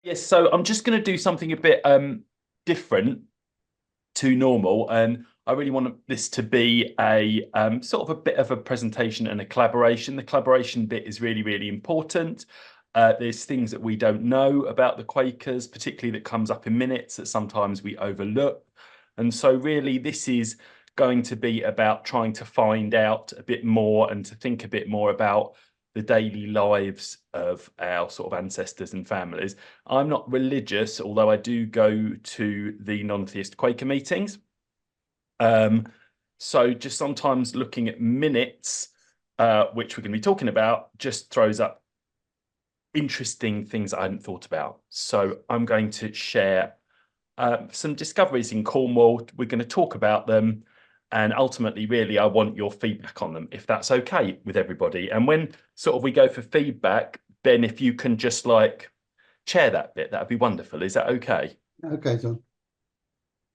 Yes, so I'm just going to do something a bit different to normal, and I really want this to be a sort of a bit of a presentation and a collaboration. The collaboration bit is really, really important. There's things that we don't know about the Quakers, particularly that comes up in minutes that sometimes we overlook. And so really this is going to be about trying to find out a bit more and to think a bit more about the daily lives of our sort of ancestors and families. I'm not religious, although I do go to the non-theist Quaker meetings. Um, so just sometimes looking at minutes, which we're going to be talking about, just throws up interesting things I hadn't thought about. So I'm going to share some discoveries in Cornwall. We're going to talk about them. And ultimately, really, I want your feedback on them, if that's okay with everybody. And when sort of we go for feedback, Ben, if you can just like chair that bit, that'd be wonderful. Is that okay? Okay, John.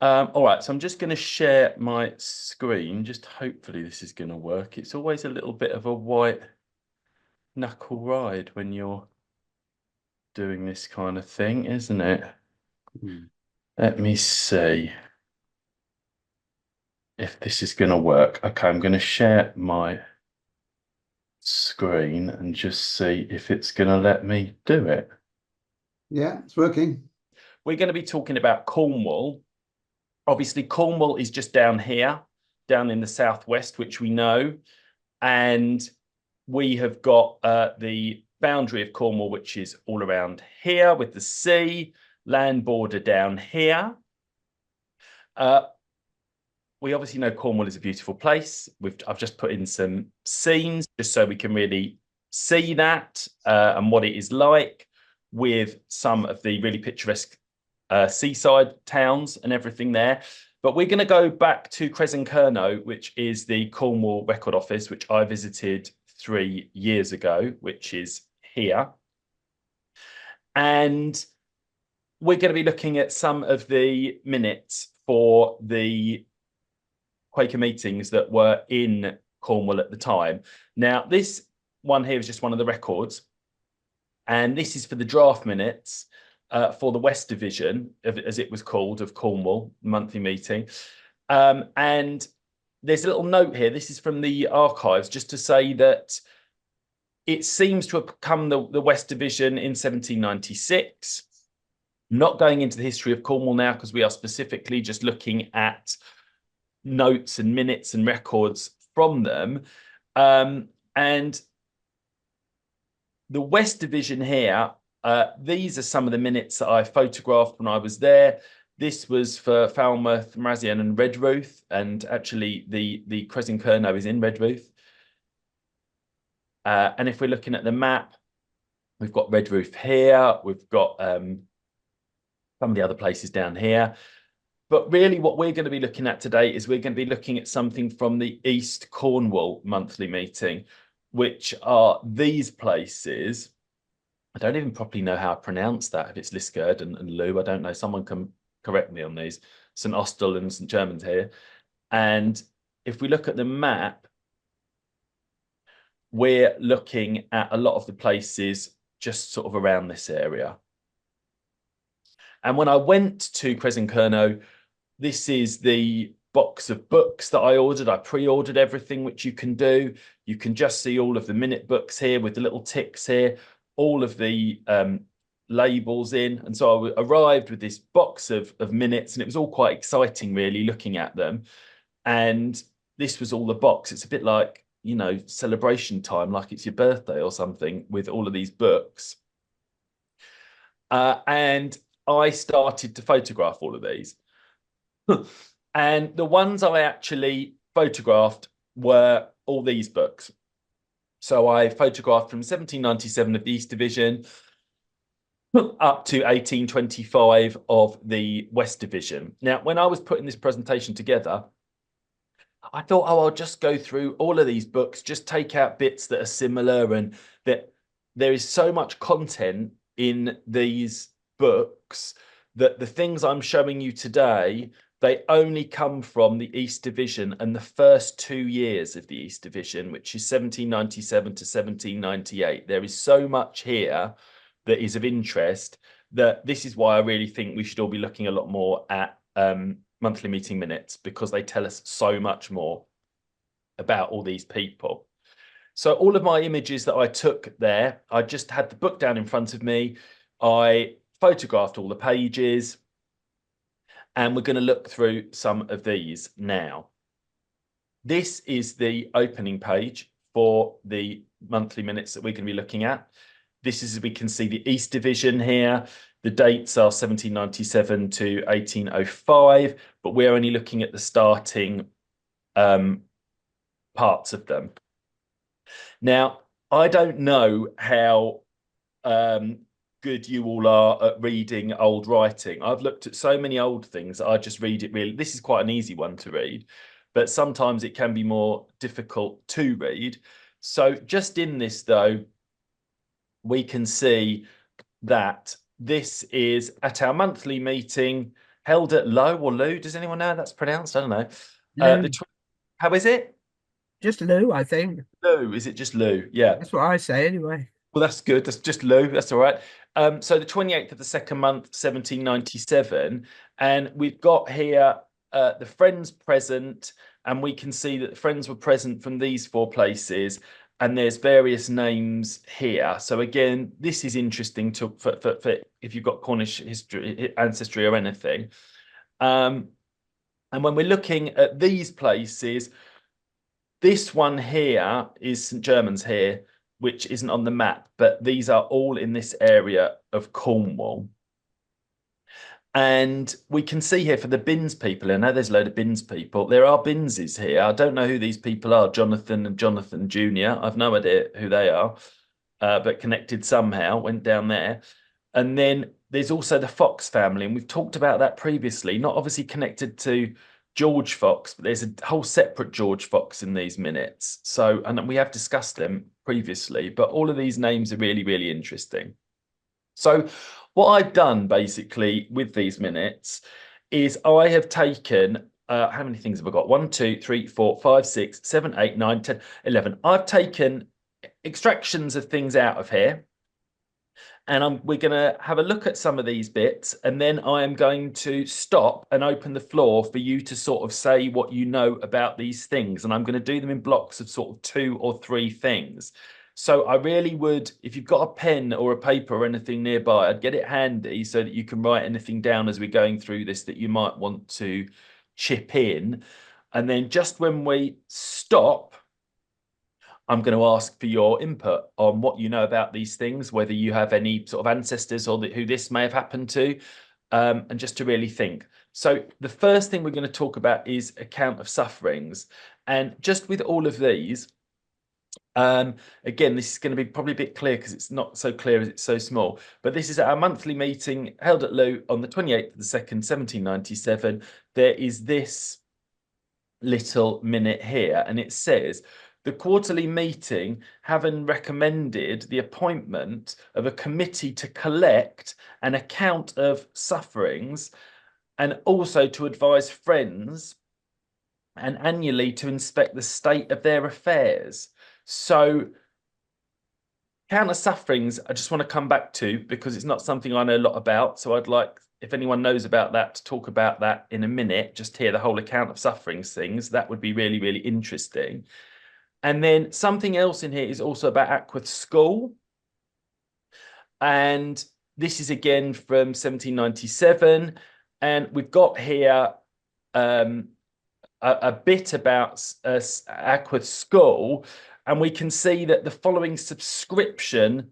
All right, so I'm just going to share my screen. Just hopefully this is going to work. It's always a little bit of a white knuckle ride when you're doing this kind of thing, isn't it? Hmm. Let me see if this is going to work. Okay, I'm going to share my screen and just see if it's going to let me do it. Yeah, it's working. We're going to be talking about Cornwall. Obviously, Cornwall is just down here, down in the southwest, which we know. And we have got the boundary of Cornwall, which is all around here with the sea, land border down here. We obviously know Cornwall is a beautiful place. I've just put in some scenes just so we can really see that and what it is like with some of the really picturesque seaside towns and everything there. But we're going to go back to Crescent which is the Cornwall Record Office, which I visited 3 years ago, which is here. And we're going to be looking at some of the minutes for the Quaker meetings that were in Cornwall at the time. Now, this one here is just one of the records, and this is for the draft minutes for the West Division, as it was called, of Cornwall monthly meeting. And there's a little note here. This is from the archives, just to say that it seems to have become the West Division in 1796. Not going into the history of Cornwall now, because we are specifically just looking at notes and minutes and records from them. And the West Division here, these are some of the minutes that I photographed when I was there. This was for Falmouth, Marazion and Redruth, and actually the Crescent is in Redruth. And if we're looking at the map, we've got Redruth here, we've got some of the other places down here. But really what we're going to be looking at today is we're going to be looking at something from the East Cornwall monthly meeting, which are these places. I don't even properly know how to pronounce that. If it's Liskeard and Lou, I don't know. Someone can correct me on these. St Austell and St Germans here. And if we look at the map, we're looking at a lot of the places just sort of around this area. And when I went to Crescent this is the box of books that I ordered. I pre-ordered everything, which you can do. You can just see all of the minute books here with the little ticks here, all of the labels in. And so I arrived with this box of minutes, and it was all quite exciting, really, looking at them. And this was all the box. It's a bit like, you know, celebration time, like it's your birthday or something, with all of these books. And I started to photograph all of these. And the ones I actually photographed were all these books. So I photographed from 1797 of the East Division up to 1825 of the West Division. Now, when I was putting this presentation together, I thought, oh, I'll just go through all of these books, just take out bits that are similar, and that there is so much content in these books that the things I'm showing you today, they only come from the East Division and the first 2 years of the East Division, which is 1797 to 1798. There is so much here that is of interest that this is why I really think we should all be looking a lot more at monthly meeting minutes, because they tell us so much more about all these people. So all of my images that I took there, I just had the book down in front of me. I photographed all the pages, and we're going to look through some of these now. This is the opening page for the monthly minutes that we're going to be looking at. This is, we can see the East Division here. The dates are 1797 to 1805, but we're only looking at the starting parts of them. Now, I don't know how good you all are at reading old writing. I've looked at so many old things, I just read it really. This is quite an easy one to read, but sometimes it can be more difficult to read. So just in this, though, we can see that this is at our monthly meeting held at Low or Lou. Does anyone know how that's pronounced? I don't know. Lou. How is it? Just Lou, I think. Lou. Is it just Lou? Yeah. That's what I say anyway. Well, that's good. That's just Lou. That's all right. So the 28th of the second month, 1797. And we've got here the friends present, and we can see that the friends were present from these four places. And there's various names here. So again, this is interesting for if you've got Cornish history, ancestry, or anything. And when we're looking at these places, this one here is St. Germans here, which isn't on the map, but these are all in this area of Cornwall. And we can see here for the Binns people, I know there's a load of Binns people, there are Binnses here. I don't know who these people are, Jonathan and Jonathan Jr. I've no idea who they are, but connected somehow, went down there. And then there's also the Fox family, and we've talked about that previously, not obviously connected to George Fox, but there's a whole separate George Fox in these minutes. So, and we have discussed them previously, but all of these names are really, really interesting. So what I've done basically with these minutes is I have taken, how many things have I got? 1, 2, 3, 4, 5, 6, 7, 8, 9, 10, 11. I've taken extractions of things out of here. And we're going to have a look at some of these bits, and then I am going to stop and open the floor for you to sort of say what you know about these things. And I'm going to do them in blocks of sort of 2 or 3 things. So I really would, if you've got a pen or a paper or anything nearby, I'd get it handy so that you can write anything down as we're going through this that you might want to chip in. And then just when we stop, I'm going to ask for your input on what you know about these things, whether you have any sort of ancestors or who this may have happened to, and just to really think. So the first thing we're going to talk about is account of sufferings. And just with all of these, again, this is going to be probably a bit clear because it's not so clear as it's so small, but this is our monthly meeting held at Lou on the 28th of the 2nd, 1797. There is this little minute here, and it says, the quarterly meeting having recommended the appointment of a committee to collect an account of sufferings and also to advise friends and annually to inspect the state of their affairs. So account of sufferings, I just want to come back to because it's not something I know a lot about. So I'd like, if anyone knows about that, to talk about that in a minute, just hear the whole account of sufferings things. That would be really, really interesting. And then something else in here is also about Ackworth School. And this is again from 1797. And we've got here a bit about Ackworth School. And we can see that the following subscription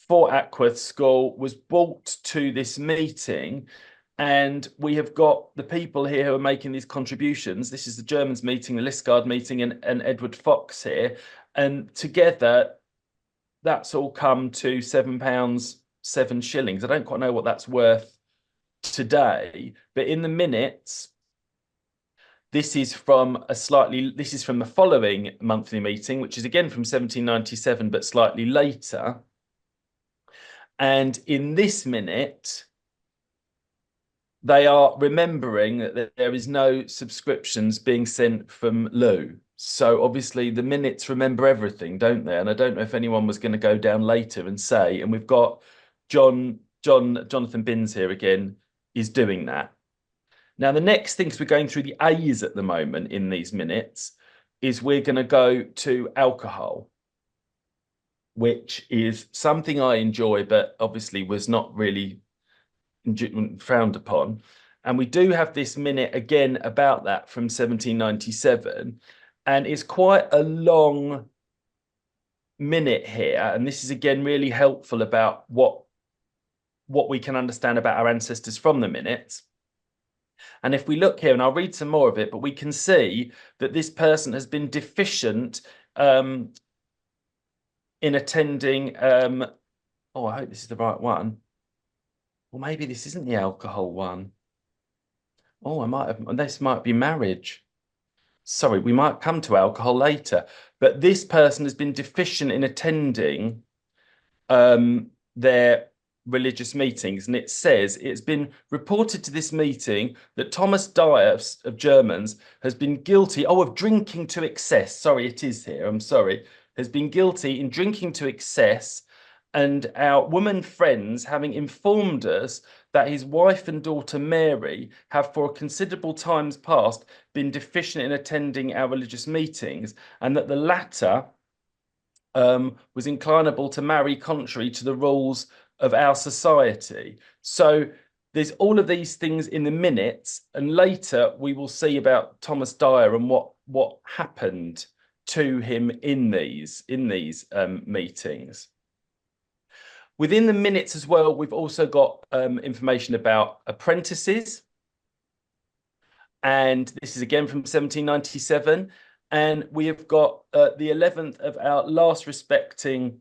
for Ackworth School was brought to this meeting. And we have got the people here who are making these contributions. This is the Germans meeting, the Liscard meeting, and Edward Fox here. And together, that's all come to £7, 7 shillings. I don't quite know what that's worth today, but in the minutes, this is from the following monthly meeting, which is again from 1797, but slightly later. And in this minute, they are remembering that there is no subscriptions being sent from Lou. So obviously the minutes remember everything, don't they? And I don't know if anyone was going to go down later and say, and we've got John Jonathan Binns here again is doing that. Now, the next thing, because we're going through the A's at the moment in these minutes, is we're going to go to alcohol, which is something I enjoy, but obviously was not really frowned upon. And we do have this minute again about that from 1797, and it's quite a long minute here. And this is again really helpful about what we can understand about our ancestors from the minutes. And if we look here, and I'll read some more of it, but we can see that this person has been deficient in attending. Oh, I hope this is the right one. Well, maybe this isn't the alcohol one. Oh, this might be marriage. Sorry, we might come to alcohol later. But this person has been deficient in attending their religious meetings, and it says it's been reported to this meeting that Thomas Dyer of Germans has been guilty of drinking to excess. Sorry, it is here. I'm sorry. Has been guilty in drinking to excess, and our woman friends having informed us that his wife and daughter Mary have for considerable times past been deficient in attending our religious meetings, and that the latter was inclinable to marry contrary to the rules of our society. So there's all of these things in the minutes, and later we will see about Thomas Dyer and what happened to him in these meetings. Within the minutes as well, we've also got information about apprentices, and this is again from 1797. And we have got the 11th of our last respecting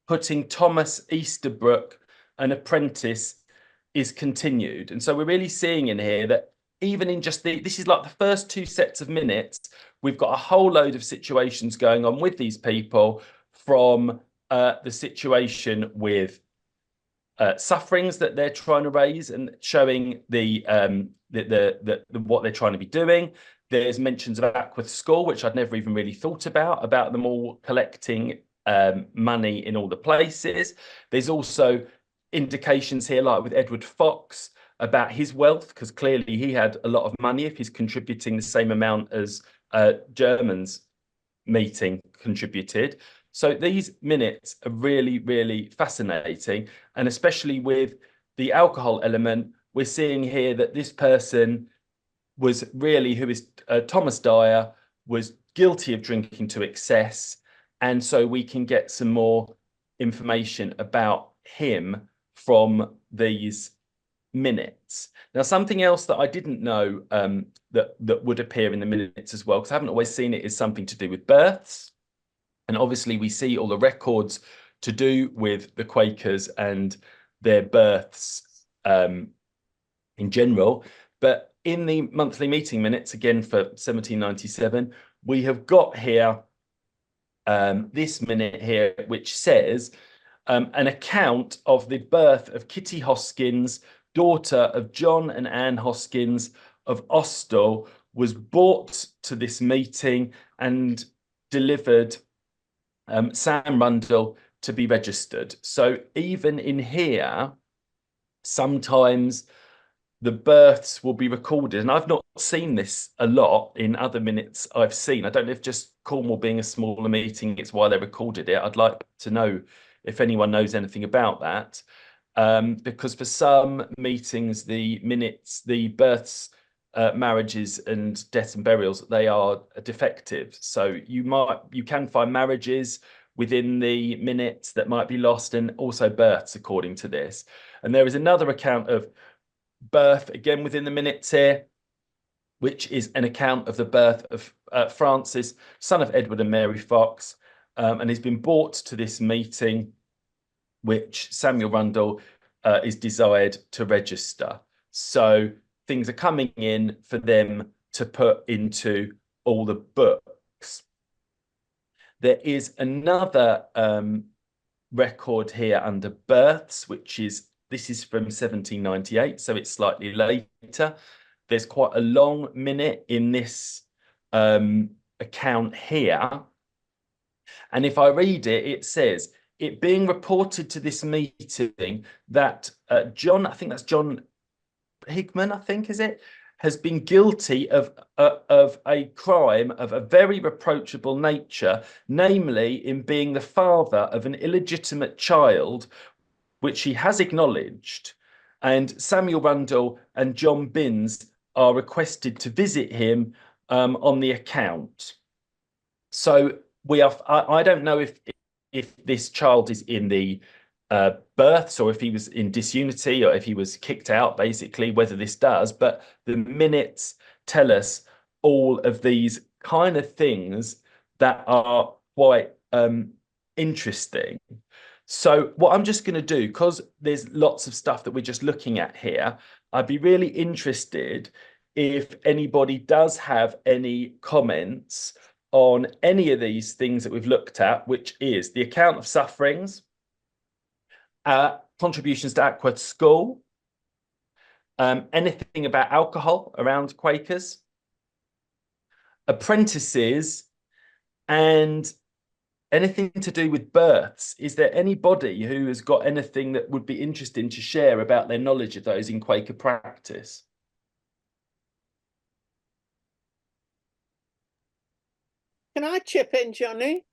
putting Thomas Easterbrook, an apprentice, is continued. And so we're really seeing in here that even in just this is like the first two sets of minutes, we've got a whole load of situations going on with these people, from the situation with sufferings that they're trying to raise and showing what they're trying to be doing. There's mentions of Ackworth School, which I'd never even really thought about them all collecting money in all the places. There's also indications here, like with Edward Fox, about his wealth, because clearly he had a lot of money if he's contributing the same amount as Germans meeting contributed. So these minutes are really, really fascinating. And especially with the alcohol element, we're seeing here that this person was really, who is Thomas Dyer, was guilty of drinking to excess. And so we can get some more information about him from these minutes. Now, something else that I didn't know that would appear in the minutes as well, because I haven't always seen it, is something to do with births. And obviously we see all the records to do with the Quakers and their births in general. But in the monthly meeting minutes, again for 1797, we have got here this minute here, which says an account of the birth of Kitty Hoskins, daughter of John and Anne Hoskins of Austell, was brought to this meeting and delivered Sam Rundle to be registered. So even in here, sometimes the births will be recorded, and I've not seen this a lot in other minutes I've seen. I don't know if just Cornwall being a smaller meeting, it's why they recorded it. I'd like to know if anyone knows anything about that, because for some meetings, the minutes, the births, marriages and deaths and burials, they are defective. So you can find marriages within the minutes that might be lost, and also births according to this. And there is another account of birth again within the minutes here, which is an account of the birth of Francis, son of Edward and Mary Fox, and he's been brought to this meeting, which Samuel Rundle is desired to register. So things are coming in for them to put into all the books. There is another record here under births, this is from 1798, so it's slightly later. There's quite a long minute in this account here. And if I read it, it says, it being reported to this meeting that John, I think that's John Hickman, I think, is it, has been guilty of a crime of a very reproachable nature, namely in being the father of an illegitimate child, which he has acknowledged. And Samuel Rundle and John Binns are requested to visit him on the account. So we are. I don't know if this child is in the births or if he was in disunity or if he was kicked out, basically, whether this does. But the minutes tell us all of these kind of things that are quite interesting. So what I'm just going to do, because there's lots of stuff that we're just looking at here, I'd be really interested if anybody does have any comments on any of these things that we've looked at, which is the account of sufferings, contributions to Ackworth School, anything about alcohol around Quakers, apprentices, and anything to do with births. Is there anybody who has got anything that would be interesting to share about their knowledge of those in Quaker practice? Can I chip in, Johnny?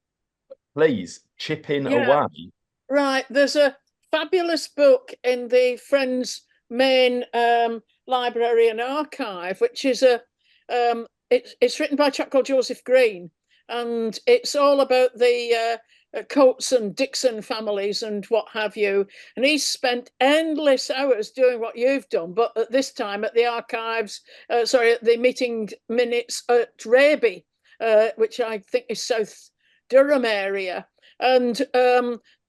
Please chip in Yeah. away. Right, there's a fabulous book in the Friends main library and archive, which is it's written by a chap called Joseph Green, and it's all about the Coates and Dixon families and what have you. And he's spent endless hours doing what you've done, but at this time at the archives, at the meeting minutes at Raby, which I think is South Durham area. And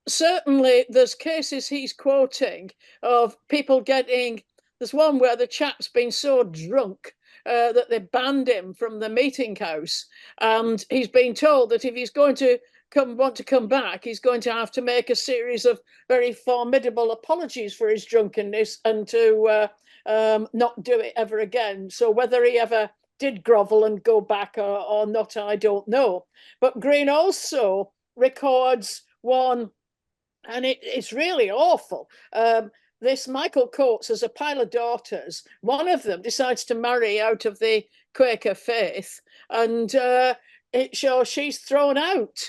certainly there's cases he's quoting of people getting, there's one where the chap's been so drunk that they banned him from the meeting house, and he's been told that if he's going to want to come back, he's going to have to make a series of very formidable apologies for his drunkenness and to not do it ever again. So whether he ever did grovel and go back or not, I don't know. But Green also records one, and it's really awful. This Michael Coates has a pile of daughters. One of them decides to marry out of the Quaker faith, and it shows she's thrown out.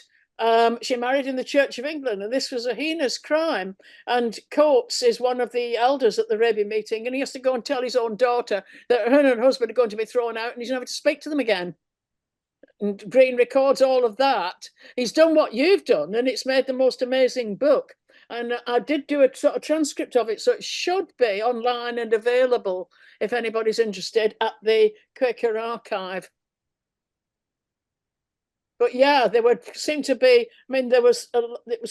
She married in the Church of England, and this was a heinous crime. And Coates is one of the elders at the Raby meeting, and he has to go and tell his own daughter that her and her husband are going to be thrown out, and he's never to speak to them again. And Green records all of that. He's done what you've done, and it's made the most amazing book. And I did do a sort of transcript of it, so it should be online and available if anybody's interested at the Quaker archive. But yeah, there would seem to be, I mean, it was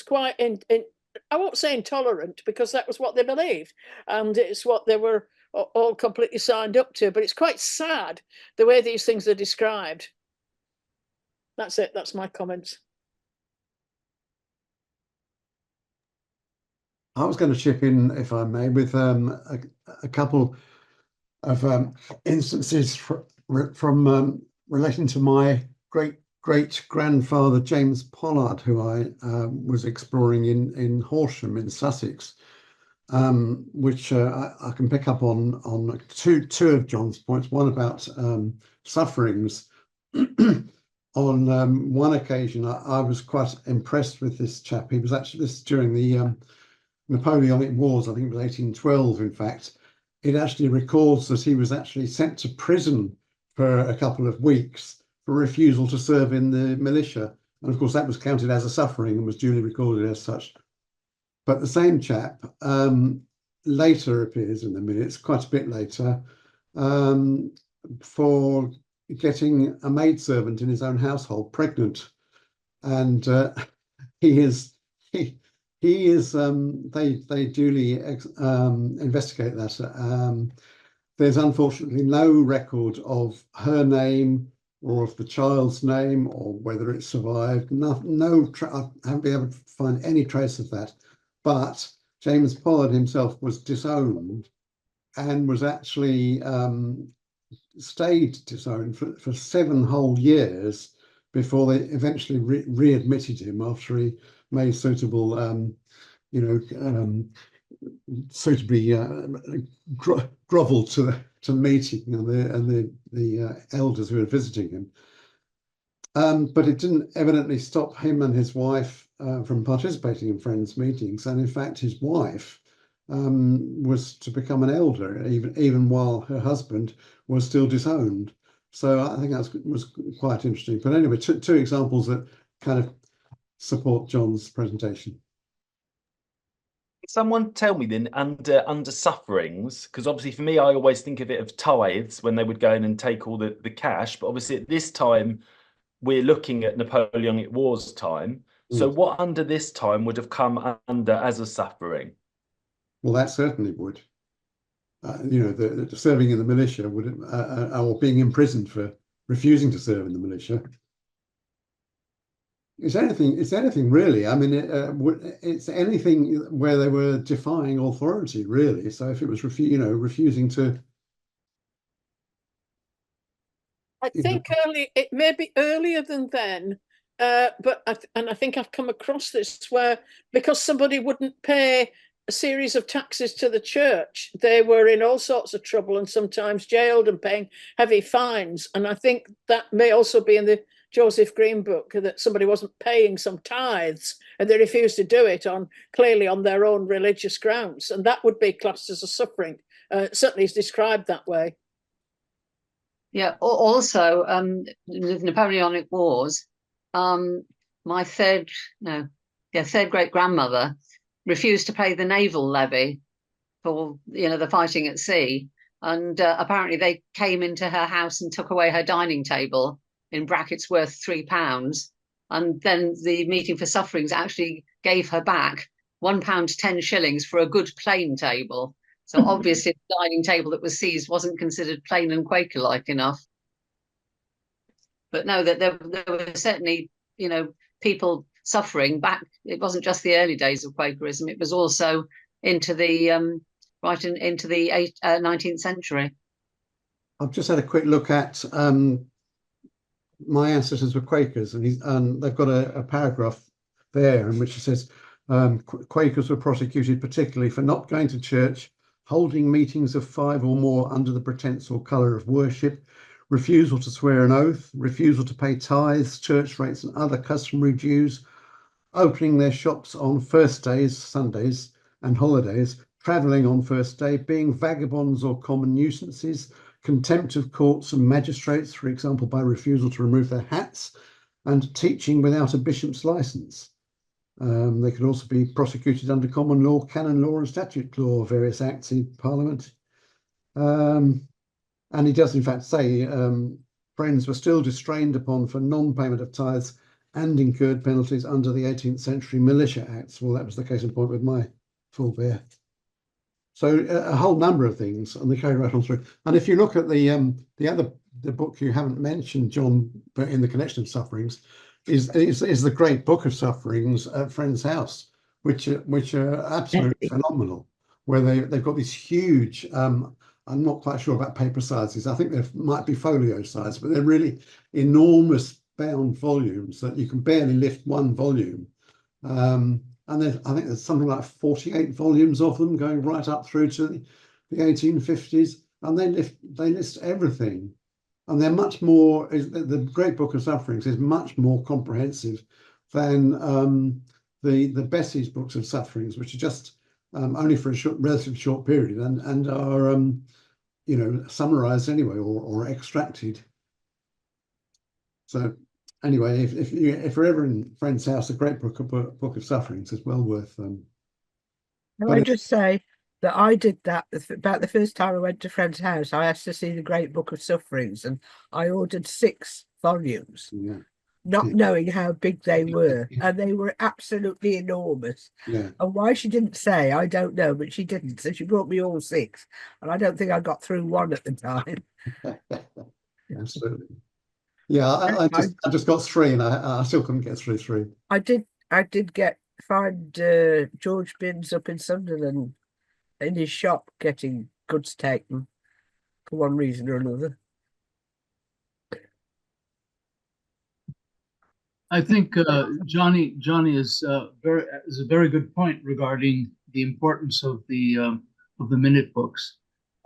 quite, I won't say intolerant, because that was what they believed, and it's what they were all completely signed up to. But it's quite sad the way these things are described. That's it. That's my comments. I was going to chip in, if I may, with a couple of instances from relating to my great-grandfather James Pollard, who I was exploring in Horsham in Sussex, which I can pick up on two of John's points. One about sufferings. On one occasion, I was quite impressed with this chap. He was actually, this during the Napoleonic Wars, I think it was 1812, in fact. It actually records that he was actually sent to prison for a couple of weeks for refusal to serve in the militia. And of course, that was counted as a suffering and was duly recorded as such. But the same chap later appears in the minutes, quite a bit later, for getting a maidservant in his own household pregnant. And they duly investigate that. There's unfortunately no record of her name or of the child's name or whether it survived. I haven't been able to find any trace of that. But James Pollard himself was disowned and was actually stayed disowned for 7 whole years before they eventually readmitted him after he made suitable, suitably grovel to meeting and the elders who were visiting him. But it didn't evidently stop him and his wife from participating in Friends meetings. And in fact, his wife was to become an elder even while her husband was still disowned. So I think that was quite interesting. But anyway, two examples that kind of support John's presentation. Someone tell me then, under sufferings, because obviously for me, I always think of it of tithes when they would go in and take all the cash. But obviously at this time, we're looking at Napoleonic Wars time. So what under this time would have come under as a suffering? Well, that certainly would. The serving in the militia would, or being imprisoned for refusing to serve in the militia. It's anything really. I mean, it's anything where they were defying authority, really. So if it was refusing to. I think it may be earlier than then, but I think I've come across this where because somebody wouldn't pay a series of taxes to the church, they were in all sorts of trouble and sometimes jailed and paying heavy fines. And I think that may also be in the Joseph Green book, that somebody wasn't paying some tithes and they refused to do it clearly on their own religious grounds, and that would be classed as a suffering. Certainly is described that way. Yeah. Also, the Napoleonic Wars, my third great grandmother refused to pay the naval levy for the fighting at sea, and apparently they came into her house and took away her dining table in brackets worth £3, and then the meeting for sufferings actually gave her back £1 10 for a good plain table. So obviously the dining table that was seized wasn't considered plain and Quaker-like enough. But no, that there were certainly, people suffering back. It wasn't just the early days of Quakerism; it was also into the into the 19th century. I've just had a quick look at my ancestors were Quakers, and they've got a paragraph there in which it says Quakers were prosecuted particularly for not going to church, holding meetings of 5 or more under the pretence or colour of worship, refusal to swear an oath, refusal to pay tithes, church rates and other customary dues, opening their shops on first days, Sundays and holidays, travelling on first day, being vagabonds or common nuisances, contempt of courts and magistrates, for example, by refusal to remove their hats, and teaching without a bishop's licence. They could also be prosecuted under common law, canon law and statute law, various acts in Parliament. And he does in fact say friends were still distrained upon for non-payment of tithes and incurred penalties under the 18th century Militia Acts. Well, that was the case in point with my forebear. So a whole number of things, and they carry right on through. And if you look at the book you haven't mentioned, John, but in the connection of sufferings, is the Great Book of Sufferings at Friend's House, which are absolutely phenomenal. Where they've got these huge. I'm not quite sure about paper sizes. I think there might be folio size, but they're really enormous bound volumes that you can barely lift one volume. And I think there's something like 48 volumes of them going right up through to the 1850s, and they list everything. And they're much more. The Great Book of Sufferings is much more comprehensive than the Bessie's books of sufferings, which are just only for a relatively short period and are summarized anyway or extracted. So anyway, if you're ever in Friend's House, a Great Book of Sufferings is well worth. Can I just say that I did that about the first time I went to Friend's House. I asked to see the Great Book of Sufferings, and I ordered 6 volumes, not knowing how big they were, and they were absolutely enormous. Yeah. And why she didn't say, I don't know, but she didn't. So she brought me all 6, and I don't think I got through one at the time. Absolutely. Yeah, I just got 3, and I still couldn't get through 3. I did find George Binns up in Sunderland in his shop getting goods taken for one reason or another. I think Johnny is a very good point regarding the importance of the minute books.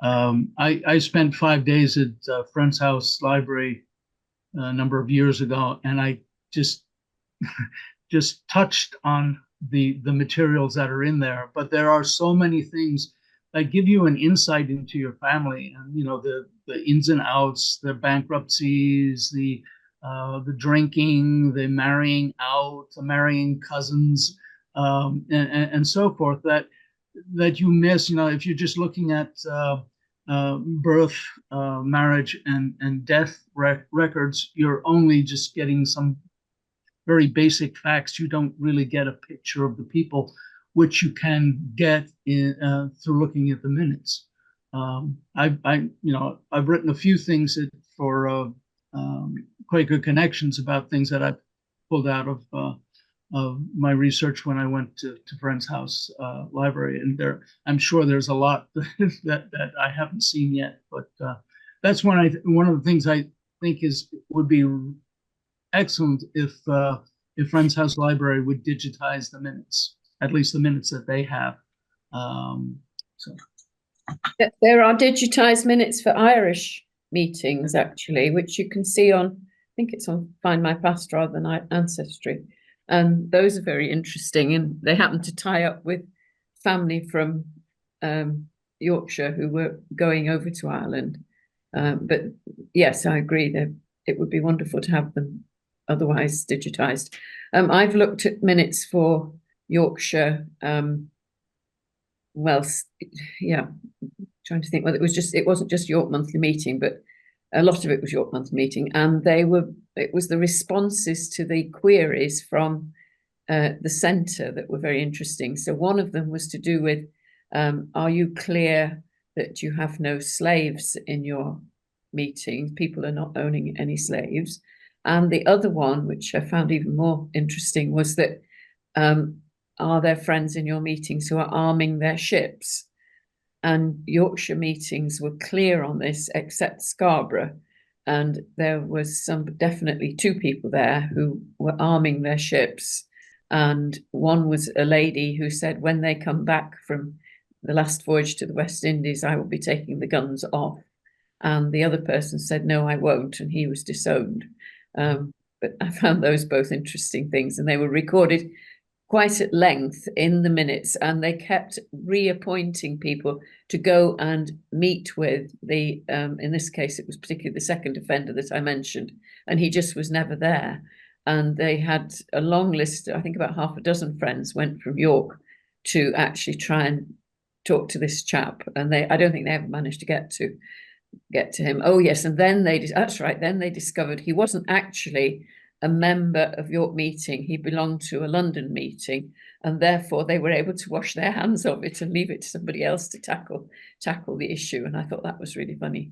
I spent 5 days at a friend's house library a number of years ago, and I just touched on the materials that are in there. But there are so many things that give you an insight into your family, and the ins and outs, the bankruptcies, the drinking, the marrying out, the marrying cousins, and so forth, that you miss. If you're just looking at birth, marriage, and death records, you're only just getting some very basic facts. You don't really get a picture of the people, which you can get through looking at the minutes. I've written a few things for Quaker Connections about things that I've pulled out of my research when I went to friend's house library, and I'm sure there's a lot that I haven't seen yet. But that's one of the things I think would be excellent if Friend's House Library would digitize the minutes, at least the minutes that they have. So there are digitized minutes for Irish meetings, actually, which you can see on, I think it's on Find My Past rather than Ancestry, and those are very interesting. And they happen to tie up with family from Yorkshire who were going over to Ireland. But yes, I agree that it would be wonderful to have them otherwise digitized. I've looked at minutes for Yorkshire. Well, yeah, trying to think whether it wasn't just York Monthly Meeting, but a lot of it was York Monthly Meeting, and it was the responses to the queries from the centre that were very interesting. So one of them was to do with, are you clear that you have no slaves in your meetings? People are not owning any slaves. And the other one, which I found even more interesting, was that are there friends in your meetings who are arming their ships? And Yorkshire meetings were clear on this, except Scarborough. And there was definitely two people there who were arming their ships. And one was a lady who said, when they come back from the last voyage to the West Indies, I will be taking the guns off. And the other person said, no, I won't. And he was disowned. But I found those both interesting things. And they were recorded quite at length in the minutes, and they kept reappointing people to go and meet with the, in this case, it was particularly the second offender that I mentioned, and he just was never there. And they had a long list, I think about half a dozen friends went from York to actually try and talk to this chap, and I don't think they ever managed to get to him. Oh yes, and then that's right, then they discovered he wasn't actually a member of York meeting. He belonged to a London meeting, and therefore they were able to wash their hands of it and leave it to somebody else to tackle the issue. And I thought that was really funny.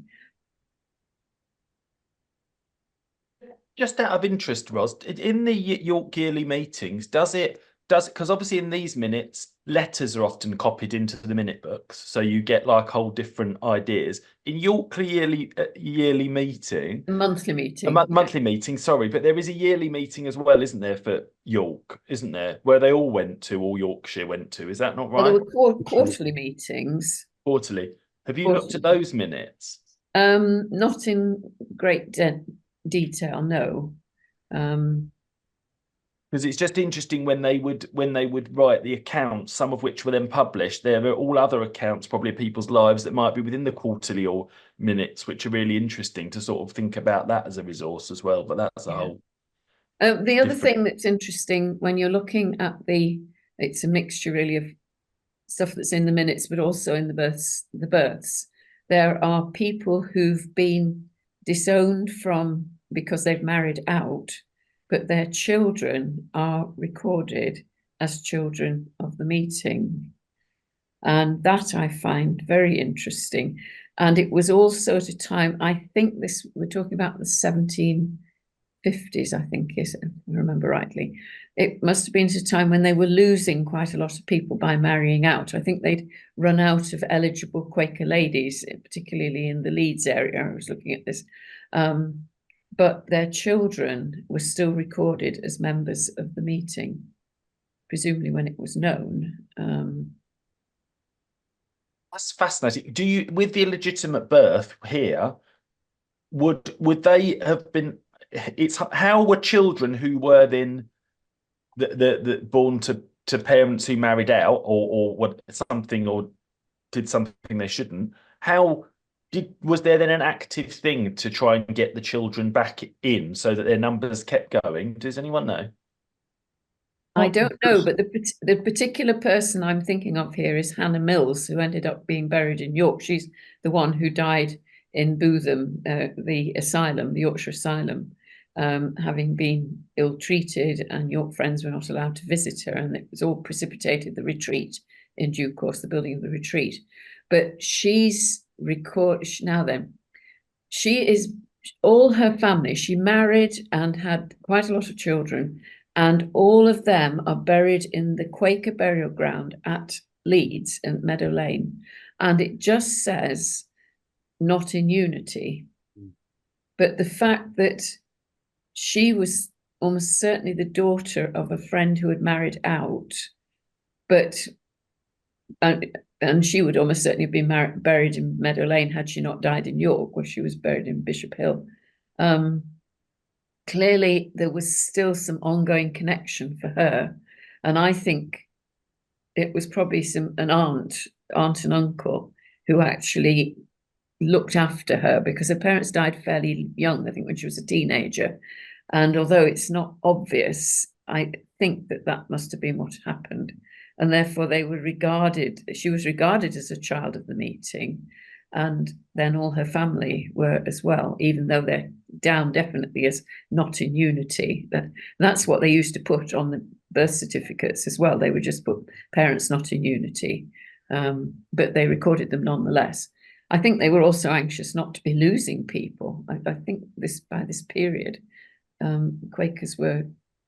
Just out of interest, Ros, in the York yearly meetings, because obviously in these minutes, letters are often copied into the minute books, so you get like whole different ideas. In York yearly meeting, monthly meeting, monthly meeting, sorry, but there is a yearly meeting as well, isn't there, for York, isn't there, where they all Yorkshire went to? Is that not right? Well, there were quarterly meetings. Quarterly. Have you looked at those minutes? Not in great detail, no. Because it's just interesting when they would write the accounts, some of which were then published. There are all other accounts, probably of people's lives, that might be within the quarterly or minutes, which are really interesting to sort of think about that as a resource as well. But that's a whole. The other thing that's interesting when you're looking at it's a mixture really of stuff that's in the minutes, but also in the births. There are people who've been disowned because they've married out, but their children are recorded as children of the meeting. And that I find very interesting. And it was also at a time, I think we're talking about the 1750s, I think, if I remember rightly. It must have been at a time when they were losing quite a lot of people by marrying out. I think they'd run out of eligible Quaker ladies, particularly in the Leeds area. I was looking at this. but their children were still recorded as members of the meeting, presumably when it was known. That's fascinating. Do you, with the illegitimate birth here, would they have been? It's how were children who were then the born to parents who married out or what something or did something they shouldn't? How was there then an active thing to try and get the children back in so that their numbers kept going? Does anyone know? I don't know, but the particular person I'm thinking of here is Hannah Mills, who ended up being buried in York. She's the one who died in Bootham, the asylum, the Yorkshire asylum, having been ill-treated, and York Friends were not allowed to visit her, and it was all precipitated the retreat in due course, the building of the retreat. But she's now then, she is all her family. She married and had quite a lot of children, and all of them are buried in the Quaker burial ground at Leeds in Meadow Lane. And it just says, not in unity. But the fact that she was almost certainly the daughter of a friend who had married out, and she would almost certainly have been buried in Meadow Lane had she not died in York, where she was buried in Bishop Hill. Clearly, there was still some ongoing connection for her. And I think it was probably an aunt and uncle who actually looked after her, because her parents died fairly young, I think when she was a teenager. And although it's not obvious, I think that must have been what happened. And therefore she was regarded as a child of the meeting. And then all her family were as well, even though they're down definitely as not in unity. That's what they used to put on the birth certificates as well. They would just put parents not in unity, but they recorded them nonetheless. I think they were also anxious not to be losing people. I think by this period, Quakers were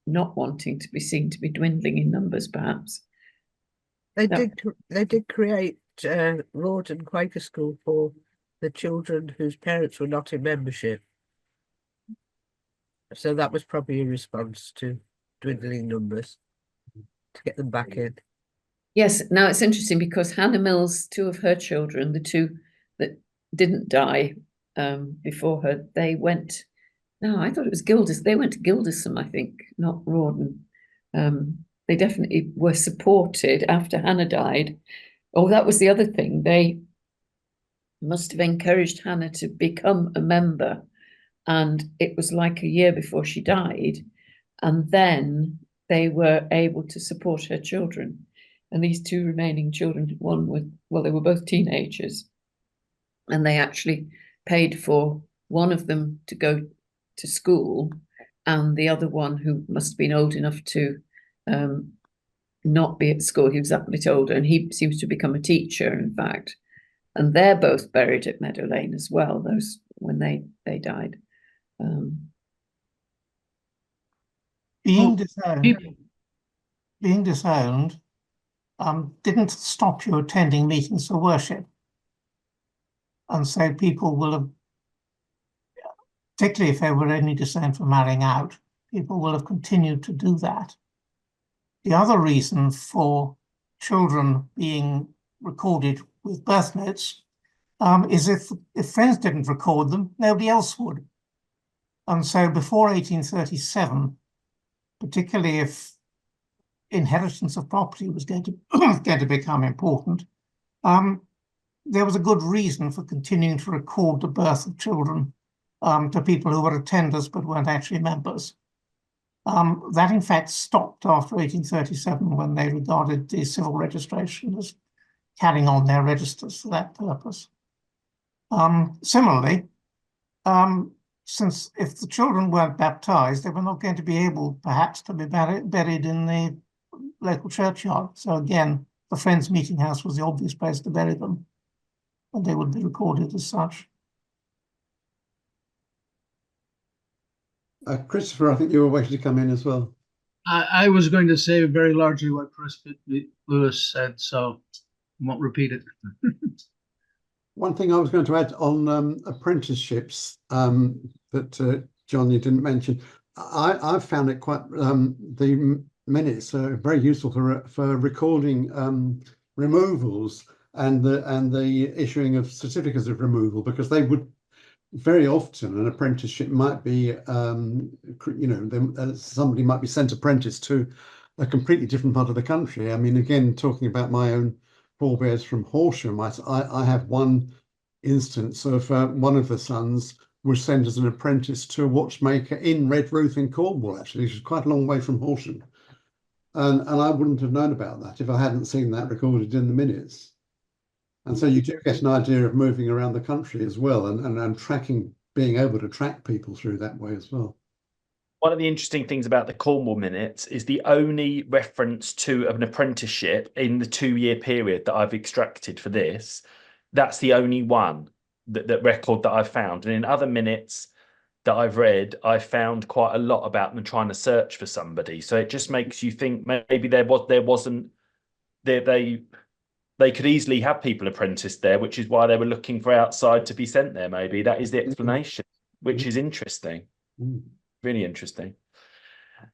not wanting to be seen to be dwindling in numbers, perhaps. They did create Rawdon Quaker School for the children whose parents were not in membership. So that was probably a response to dwindling numbers to get them back in. Yes, now it's interesting because Hannah Mills, two of her children, the two that didn't die before her, they went, no, I thought it was Gildes. They went to Gildersham, I think, not Rawdon. They definitely were supported after Hannah died. Oh, that was the other thing. They must have encouraged Hannah to become a member. And it was like a year before she died. And then they were able to support her children. And these two remaining children, they were both teenagers. And they actually paid for one of them to go to school, and the other one, who must have been old enough to not be at school, he was that bit older, and he seems to become a teacher, in fact. And they're both buried at Meadow Lane as well, those when they died. Being disowned didn't stop you attending meetings for worship. And so people will have, particularly if they were only disowned for marrying out, people will have continued to do that. The other reason for children being recorded with birth notes is if friends didn't record them, nobody else would. And so before 1837, particularly if inheritance of property was going to become important, there was a good reason for continuing to record the birth of children to people who were attenders but weren't actually members. That, in fact, stopped after 1837 when they regarded the civil registration as carrying on their registers for that purpose. Similarly, since if the children weren't baptized, they were not going to be able, perhaps, to be buried in the local churchyard. So again, the Friends Meeting House was the obvious place to bury them, and they would be recorded as such. Christopher, I think you were waiting to come in as well. I was going to say very largely what Chris Lewis said, so I won't repeat it. One thing I was going to add on apprenticeships that John, you didn't mention. I've found it quite, the minutes are very useful for recording removals and the issuing of certificates of removal, because they would very often, an apprenticeship might be, somebody might be sent apprentice to a completely different part of the country. I mean, again, talking about my own forebears from Horsham, I have one instance of one of the sons was sent as an apprentice to a watchmaker in Redruth in Cornwall, actually, which is quite a long way from Horsham. And I wouldn't have known about that if I hadn't seen that recorded in the minutes. And so you do get an idea of moving around the country as well, and tracking, being able to track people through that way as well. One of the interesting things about the Cornwall minutes is the only reference to an apprenticeship in the 2-year period that I've extracted for this. That's the only one that record that I've found. And in other minutes that I've read, I found quite a lot about them trying to search for somebody. So it just makes you think maybe they could easily have people apprenticed there, which is why they were looking for outside to be sent there. Maybe that is the explanation, which is interesting. Really interesting.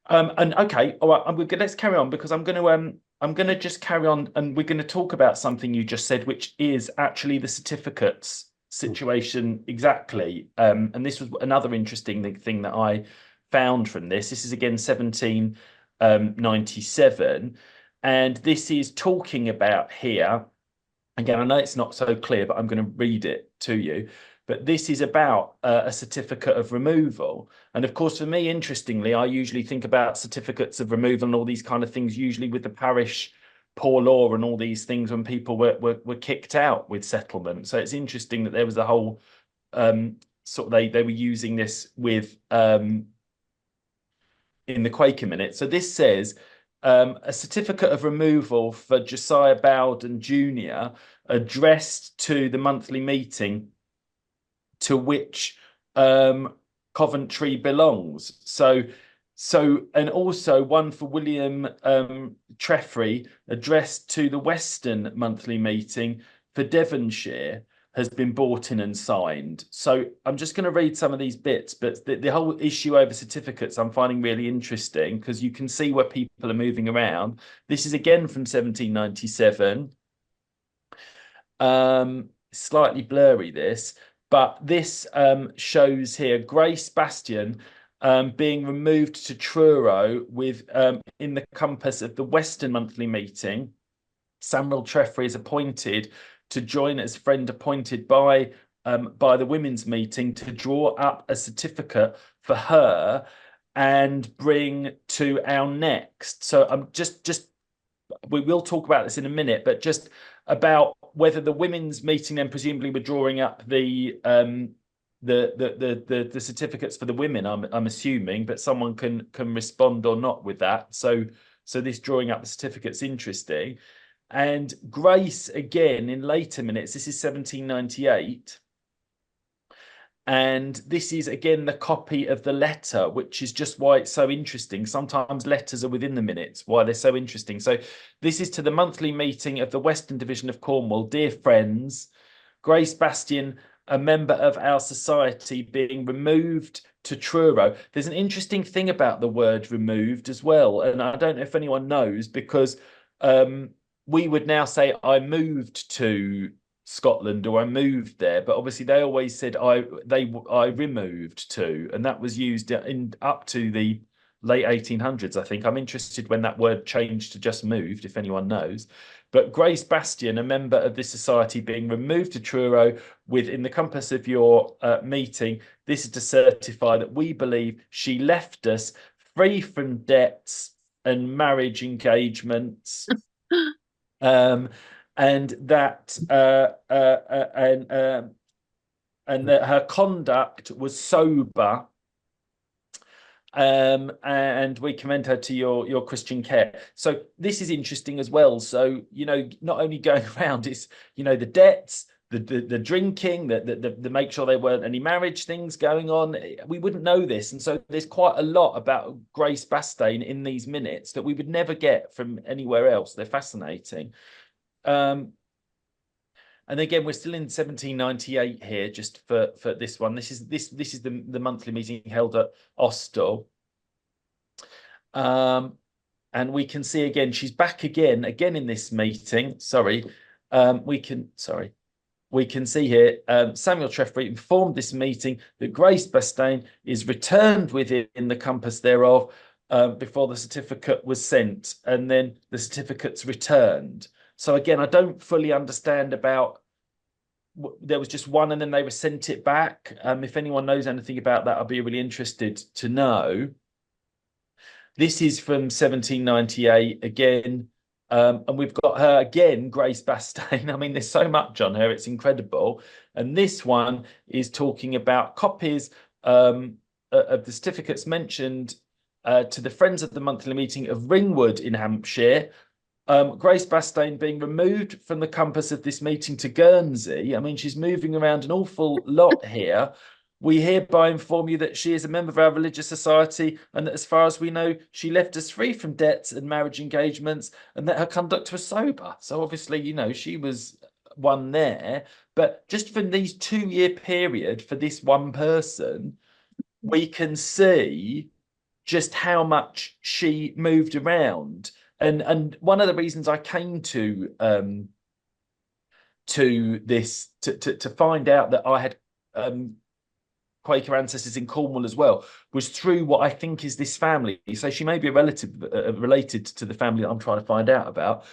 And okay, all right, let's carry on, because I'm going to just carry on, and we're going to talk about something you just said, which is actually the certificates situation exactly. And this was another interesting thing that I found from this. This is again 1797, and this is talking about here. Again, I know it's not so clear, but I'm going to read it to you. But this is about a certificate of removal. And of course, for me, interestingly, I usually think about certificates of removal and all these kind of things, usually with the parish poor law and all these things when people were kicked out with settlement. So it's interesting that there was a whole sort of they were using this with in the Quaker minute. So this says a certificate of removal for Josiah Bowden Jr. addressed to the monthly meeting to which Coventry belongs. So and also one for William Treffry addressed to the Western monthly meeting for Devonshire has been brought in and signed. So I'm just going to read some of these bits, but the whole issue over certificates I'm finding really interesting, because you can see where people are moving around. This is again from 1797. Slightly blurry this, but this shows here Grace Bastion being removed to Truro with in the compass of the Western monthly meeting. Samuel Treffry is appointed to join as friend appointed by the women's meeting to draw up a certificate for her and bring to our next. So I'm just we will talk about this in a minute, but just about whether the women's meeting then presumably were drawing up the certificates for the women, I'm assuming, but someone can respond or not with that. So this drawing up the certificate's interesting. And Grace, again, in later minutes, this is 1798. And this is, again, the copy of the letter, which is just why it's so interesting. Sometimes letters are within the minutes, why they're so interesting. So this is to the monthly meeting of the Western Division of Cornwall. Dear friends, Grace Bastion, a member of our society, being removed to Truro. There's an interesting thing about the word removed as well. And I don't know if anyone knows, because we would now say I moved to Scotland or I moved there, but obviously they always said I removed to, and that was used in up to the late 1800s, I think. I'm interested when that word changed to just moved, if anyone knows. But Grace Bastion, a member of this society, being removed to Truro within the compass of your meeting, this is to certify that we believe she left us free from debts and marriage engagements. And that and that her conduct was sober, and we commend her to your Christian care. So this is interesting as well. So not only going around, it's the debts, the drinking, the make sure there weren't any marriage things going on. We wouldn't know this, and so there's quite a lot about Grace Bastain in these minutes that we would never get from anywhere else. They're fascinating. And again, we're still in 1798 here, just for this one. This is the monthly meeting held at Austell. And we can see again, she's back again in this meeting. We can see here, Samuel Treffry informed this meeting that Grace Bastain is returned within the compass thereof before the certificate was sent, and then the certificate's returned. So again, I don't fully understand about, there was just one and then they were sent it back. If anyone knows anything about that, I'd be really interested to know. This is from 1798 again. And we've got her again, Grace Bastain. I mean, there's so much on her, it's incredible. And this one is talking about copies of the certificates mentioned to the Friends of the Monthly Meeting of Ringwood in Hampshire. Grace Bastain being removed from the compass of this meeting to Guernsey. I mean, she's moving around an awful lot here. We hereby inform you that she is a member of our religious society, and that as far as we know, she left us free from debts and marriage engagements, and that her conduct was sober. So obviously, you know, she was one there. But just from these 2-year period for this one person, we can see just how much she moved around. And one of the reasons I came to this to find out that I had Quaker ancestors in Cornwall as well was through what I think is this family. So she may be a relative related to the family that I'm trying to find out about.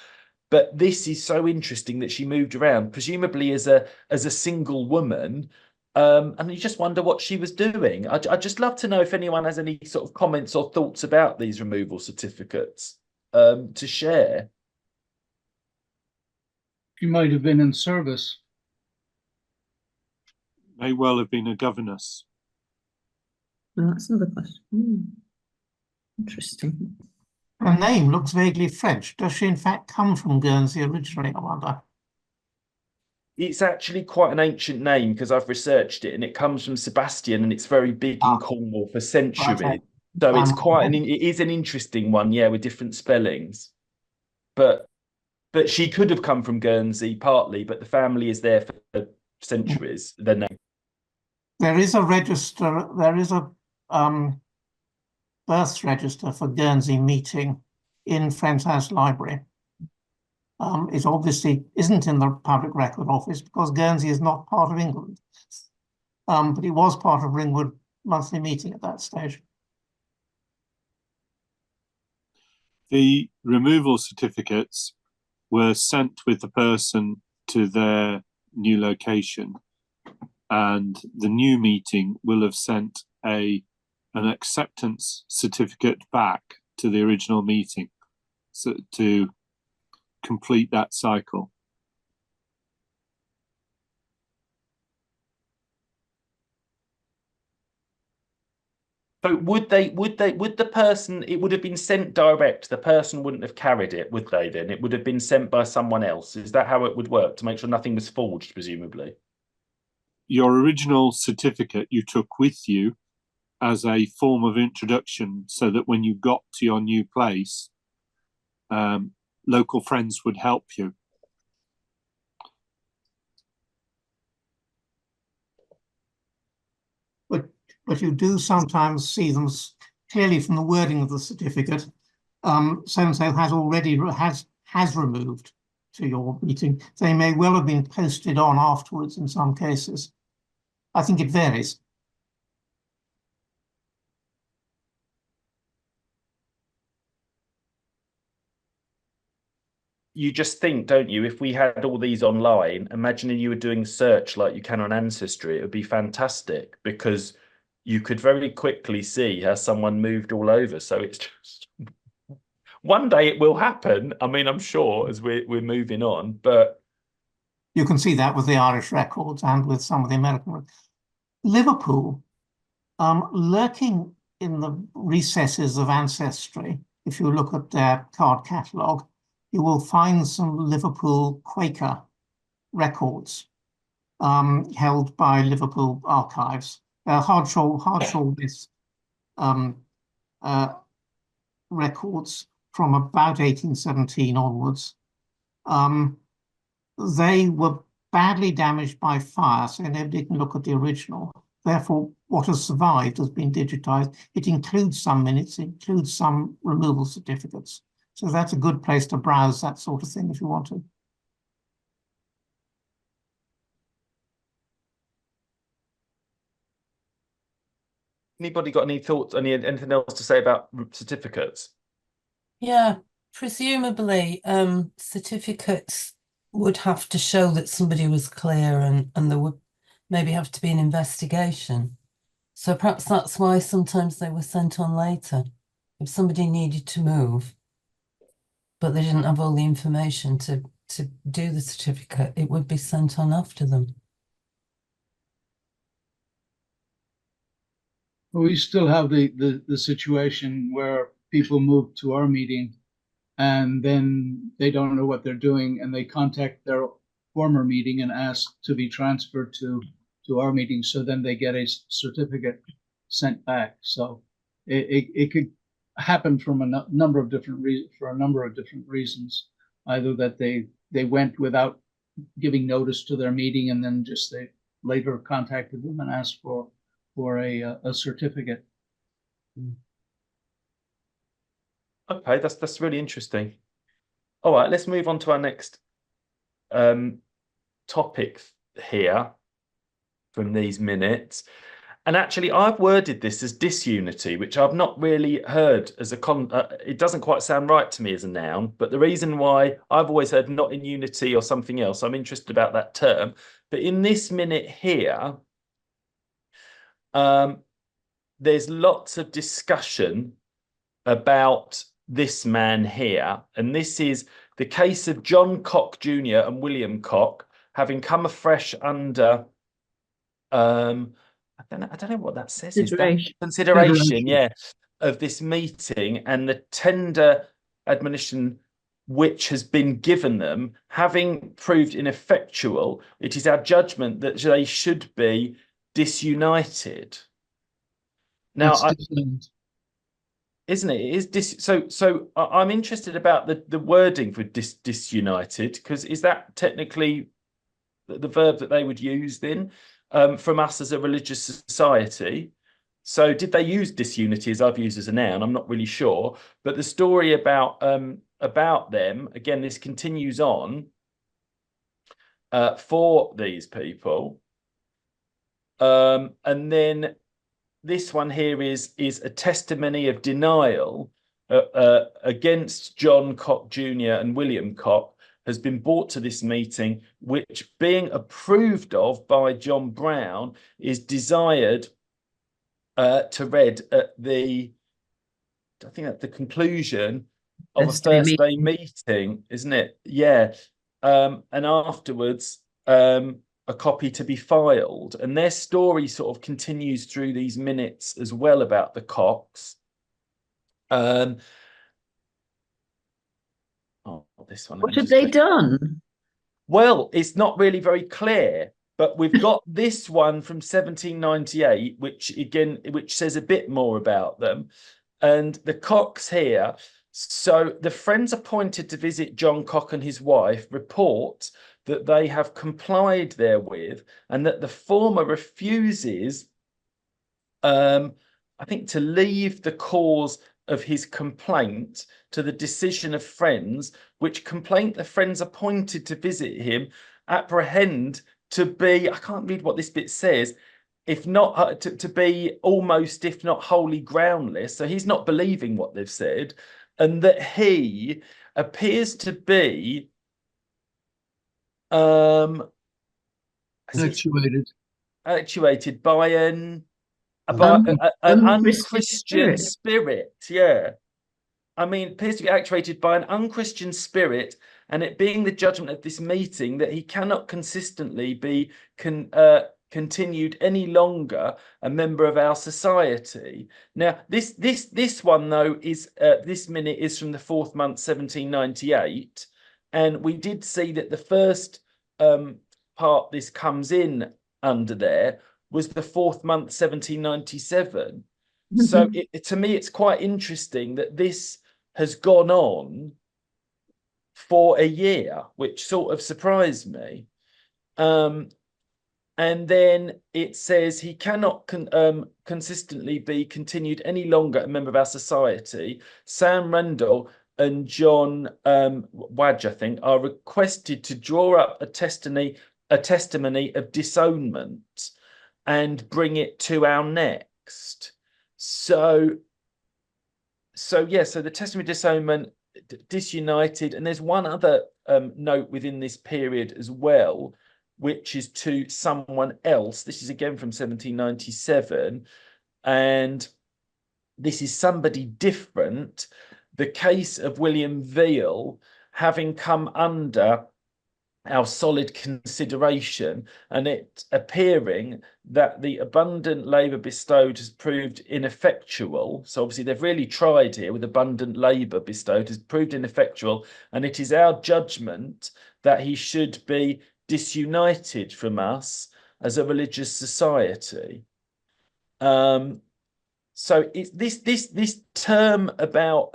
But this is so interesting that she moved around, presumably as a single woman. And you just wonder what she was doing. I'd just love to know if anyone has any sort of comments or thoughts about these removal certificates to share. She might have been in service. May well have been a governess. Well, that's another question. Interesting. Her name looks vaguely French. Does she in fact come from Guernsey originally, I wonder? It's actually quite an ancient name because I've researched it, and it comes from Sebastian, and it's very big in Cornwall for centuries. Okay. So it's it is an interesting one, yeah, with different spellings. But she could have come from Guernsey partly, but the family is there for centuries. Their name. There is a register. There is a births register for Guernsey meeting in Friends House Library. It obviously isn't in the Public Record Office because Guernsey is not part of England. But it was part of Ringwood monthly meeting at that stage. The removal certificates were sent with the person to their new location, and the new meeting will have sent an acceptance certificate back to the original meeting, so to complete that cycle. So would the person, it would have been sent direct, the person wouldn't have carried it, would they then? It would have been sent by someone else. Is that how it would work, to make sure nothing was forged, presumably? Your original certificate you took with you as a form of introduction, so that when you got to your new place, local friends would help you. But you do sometimes see them clearly from the wording of the certificate. So-and-so has removed to your meeting. They may well have been posted on afterwards in some cases. I think it varies. You just think, don't you, if we had all these online, imagining you were doing a search like you can on Ancestry, it would be fantastic, because you could very quickly see how someone moved all over. So it's just one day it will happen. I mean, I'm sure as we're moving on, but you can see that with the Irish records and with some of the American records. Liverpool, lurking in the recesses of Ancestry, if you look at their card catalogue, you will find some Liverpool Quaker records held by Liverpool Archives. Hardshaw list records from about 1817 onwards. They were badly damaged by fire, so nobody can look at the original. Therefore, what has survived has been digitized. It includes some minutes, it includes some removal certificates. So that's a good place to browse that sort of thing if you want to. Anybody got any thoughts, anything else to say about certificates? Yeah, presumably certificates would have to show that somebody was clear, and there would maybe have to be an investigation. So perhaps that's why sometimes they were sent on later. If somebody needed to move, but they didn't have all the information to do the certificate, it would be sent on after them. We still have the situation where people move to our meeting and then they don't know what they're doing, and they contact their former meeting and ask to be transferred to our meeting. So then they get a certificate sent back. So it could happen from a number of different reasons. Either that they went without giving notice to their meeting, and then just they later contacted them and asked for a certificate. Okay, that's really interesting. All right, let's move on to our next topic here from these minutes. And actually, I've worded this as disunity, which I've not really heard as a it doesn't quite sound right to me as a noun. But the reason why I've always heard not in unity or something else, I'm interested about that term. But in this minute here, there's lots of discussion about this man here, and this is the case of John Cock Jr. and William Cock having come afresh under I don't know what that says. Consideration, yeah, of this meeting, and the tender admonition which has been given them, having proved ineffectual, it is our judgment that they should be disunited. Now, isn't it? It is so I'm interested about the wording for disunited, because is that technically the verb that they would use then from us as a religious society? So did they use disunity as I've used as a noun? I'm not really sure. But the story about them, again, this continues on for these people. And then this one here is a testimony of denial against John Cock Jr. and William Cock has been brought to this meeting, which, being approved of by John Brown, is desired to read at I think at the conclusion of a first day meeting, isn't it? Yeah. And afterwards, a copy to be filed. And their story sort of continues through these minutes as well about the Cocks. This one. What have they done? Well, it's not really very clear, but we've got this one from 1798, which says a bit more about them. And the Cocks here. So the friends appointed to visit John Cock and his wife report that they have complied therewith, and that the former refuses, I think, to leave the cause of his complaint to the decision of friends, which complaint the friends appointed to visit him apprehend to be, I can't read what this bit says, if not to be almost, if not wholly groundless. So he's not believing what they've said, and that he appears to be actuated by an unchristian spirit. Yeah, I mean, appears to be actuated by an unchristian spirit, and it being the judgment of this meeting that he cannot consistently be continued any longer a member of our society. Now, this one though is this minute is from the 4th month 1798, and we did see that the first part this comes in under there was the 4th month 1797. So to me, it's quite interesting that this has gone on for a year, which sort of surprised me. And then it says he cannot consistently be continued any longer a member of our society. Sam Randall and John Wadge, I think, are requested to draw up a testimony of disownment and bring it to our next. So the testimony of disownment, disunited, and there's one other note within this period as well, which is to someone else. This is again from 1797, and this is somebody different. The case of William Veal having come under our solid consideration, and it appearing that the abundant labour bestowed has proved ineffectual. So obviously they've really tried here with abundant labour bestowed, has proved ineffectual, and it is our judgment that he should be disunited from us as a religious society. So it's this term about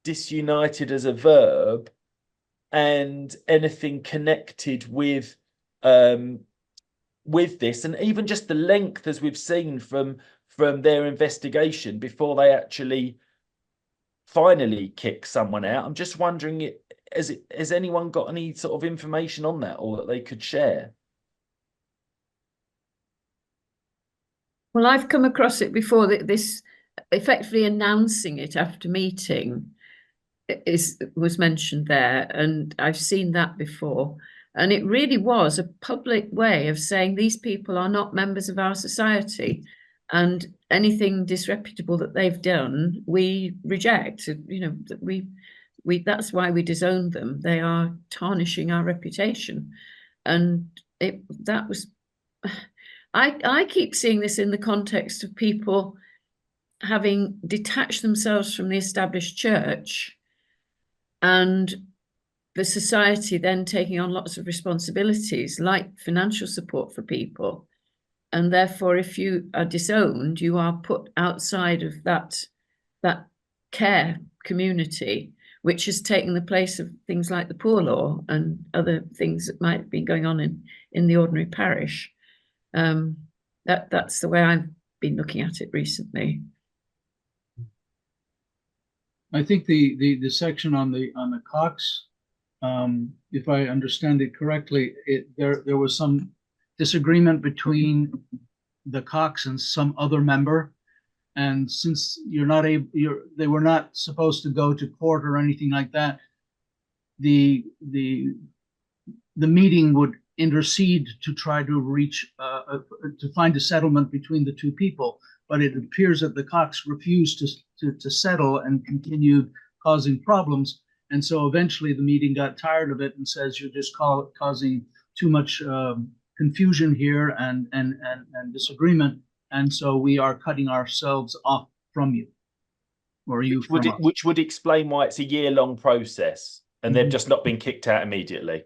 disunited as a verb and anything connected with this, and even just the length, as we've seen from their investigation before they actually finally kick someone out. I'm just wondering, has anyone got any sort of information on that or that they could share? Well, I've come across it before, that this effectively announcing it after meeting was mentioned there, and I've seen that before. And it really was a public way of saying these people are not members of our society, and anything disreputable that they've done, we reject. You know, that we that's why we disown them. They are tarnishing our reputation. And that was, I keep seeing this in the context of people having detached themselves from the established church, and the society then taking on lots of responsibilities like financial support for people. And therefore, if you are disowned, you are put outside of that care community, which has taken the place of things like the poor law and other things that might be going on in the ordinary parish. That's the way I've been looking at it recently. I think the section on the Cox, if I understand it correctly, there was some disagreement between the Cox and some other member, and since they were not supposed to go to court or anything like that, the meeting would intercede to try to reach to find a settlement between the two people. But it appears that the Cox refused to settle and continued causing problems. And so eventually the meeting got tired of it and says, you're just causing too much confusion here and disagreement. And so we are cutting ourselves off from you, or you from us. Which would explain why it's a year-long process and they've just not been kicked out immediately.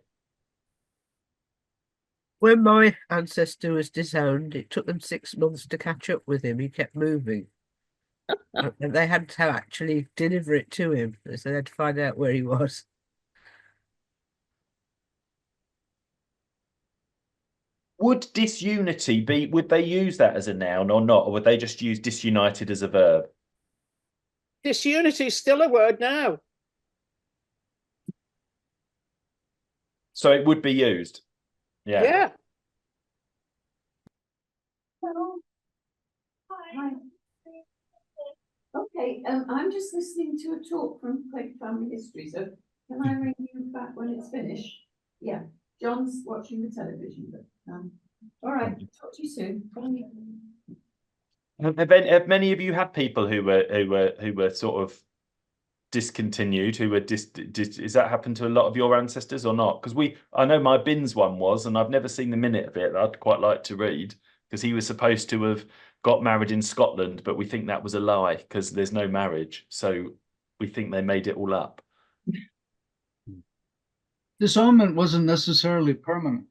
When my ancestor was disowned, it took them 6 months to catch up with him. He kept moving. And they had to actually deliver it to him. So they had to find out where he was. Would disunity would they use that as a noun or not? Or would they just use disunited as a verb? Disunity is still a word now. So it would be used. Yeah. Yeah. Hi. Okay, I'm just listening to a talk from Quaker Family History, so can I ring you back when it's finished? Yeah, John's watching the television, but all right, talk to you soon. Bye. Have many of you had people who were sort of discontinued, who were is that happened to a lot of your ancestors or not? Because I know my Binns one was, and I've never seen the minute of it. I'd quite like to read, because he was supposed to have got married in Scotland, but we think that was a lie because there's no marriage. So we think they made it all up. Disownment wasn't necessarily permanent.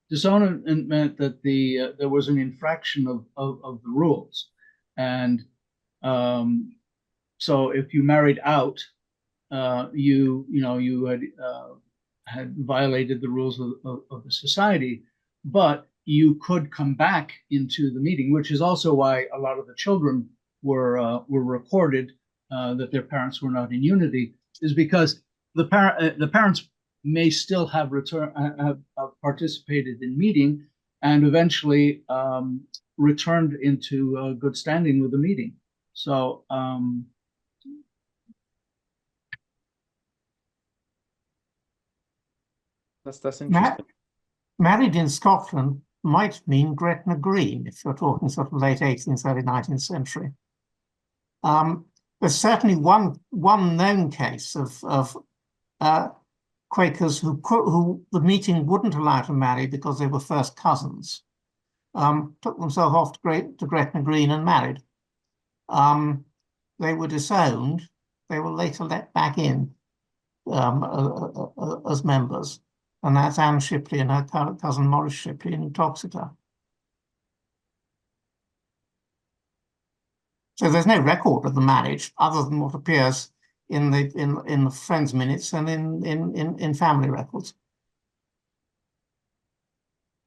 Disownment meant that there was an infraction of the rules, and so if you married out, you had had violated the rules of the society. But you could come back into the meeting, which is also why a lot of the children were recorded that their parents were not in unity, is because the parents may still have participated in meeting and eventually returned into good standing with the meeting. So that's interesting. Married in Scotland might mean Gretna Green if you're talking sort of late 18th, early 19th century. There's certainly one known case of Quakers who the meeting wouldn't allow to marry because they were first cousins. Took themselves off to Gretna Green and married. They were disowned. They were later let back in as members. And that's Anne Shipley and her cousin Maurice Shipley in Toxeter. So there's no record of the marriage other than what appears in the friends' minutes and in family records.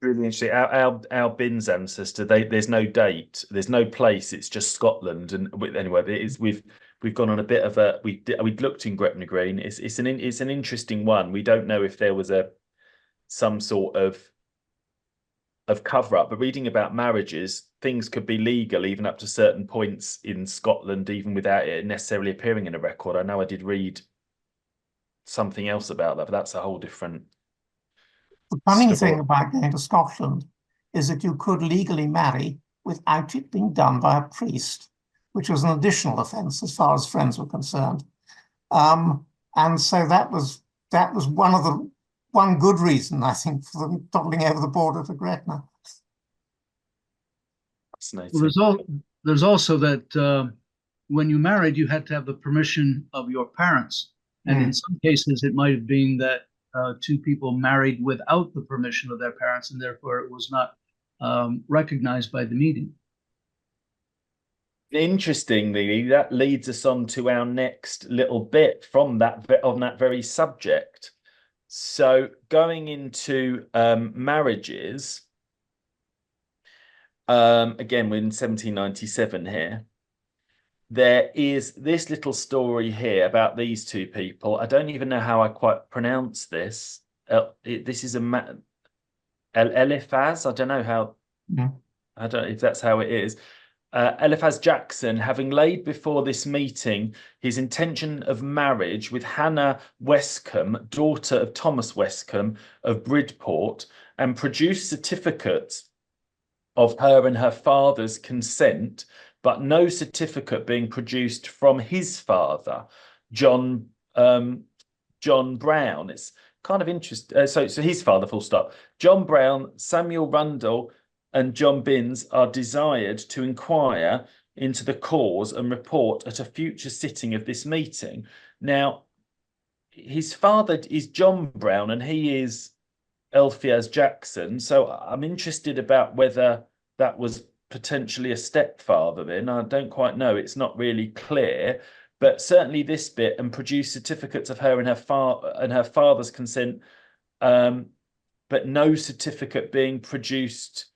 Really interesting. Our Bin's ancestor, there's no date, there's no place. It's just Scotland. And anyway, it is we've gone on a bit of a we looked in Gretna Green. It's an interesting one. We don't know if there was some sort of cover up, but reading about marriages, things could be legal even up to certain points in Scotland, even without it necessarily appearing in a record. I know I did read something else about that, but that's a whole different. The funny thing about going to Scotland is that you could legally marry without it being done by a priest, which was an additional offence as far as friends were concerned. And so that was one good reason, I think, for them toppling over the border to Gretna. Well, there's also that when you married, you had to have the permission of your parents. And in some cases, it might have been that two people married without the permission of their parents, and therefore it was not recognized by the meeting. Interestingly, that leads us on to our next little bit from that on that very subject. So going into marriages, again, we're in 1797 here. There is this little story here about these two people. I don't even know how I quite pronounce this. This is Eliphaz. I don't know how. I don't know if that's how it is. Eliphaz Jackson, having laid before this meeting his intention of marriage with Hannah Westcombe, daughter of Thomas Westcombe of Bridport, and produced certificates of her and her father's consent, but no certificate being produced from his father, John Brown. It's kind of interesting. So his father, full stop. John Brown, Samuel Rundle, and John Binns are desired to inquire into the cause and report at a future sitting of this meeting. Now, his father is John Brown and he is Eliphaz Jackson. So I'm interested about whether that was potentially a stepfather then. I don't quite know. It's not really clear. But certainly this bit, and produce certificates of her and her father's consent, but no certificate being produced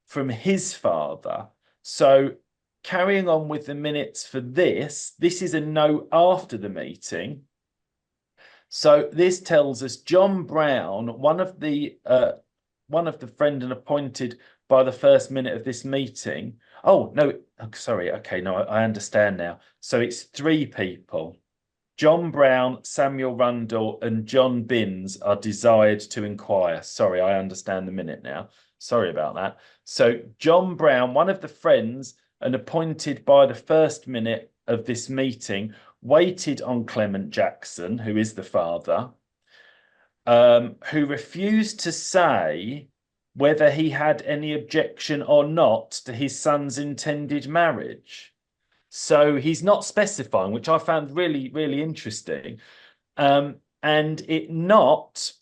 from his father. So carrying on with the minutes for this is a note after the meeting. So this tells us John Brown, one of the friend and appointed by the first minute of this meeting. Oh, no, sorry. Okay, no, I understand now. So it's three people. John Brown, Samuel Rundle, and John Binns are desired to inquire. Sorry, I understand the minute now. Sorry about that. So John Brown, one of the friends and appointed by the first minute of this meeting, waited on Clement Jackson, who is the father, who refused to say whether he had any objection or not to his son's intended marriage. So he's not specifying, which I found really, really interesting. And it not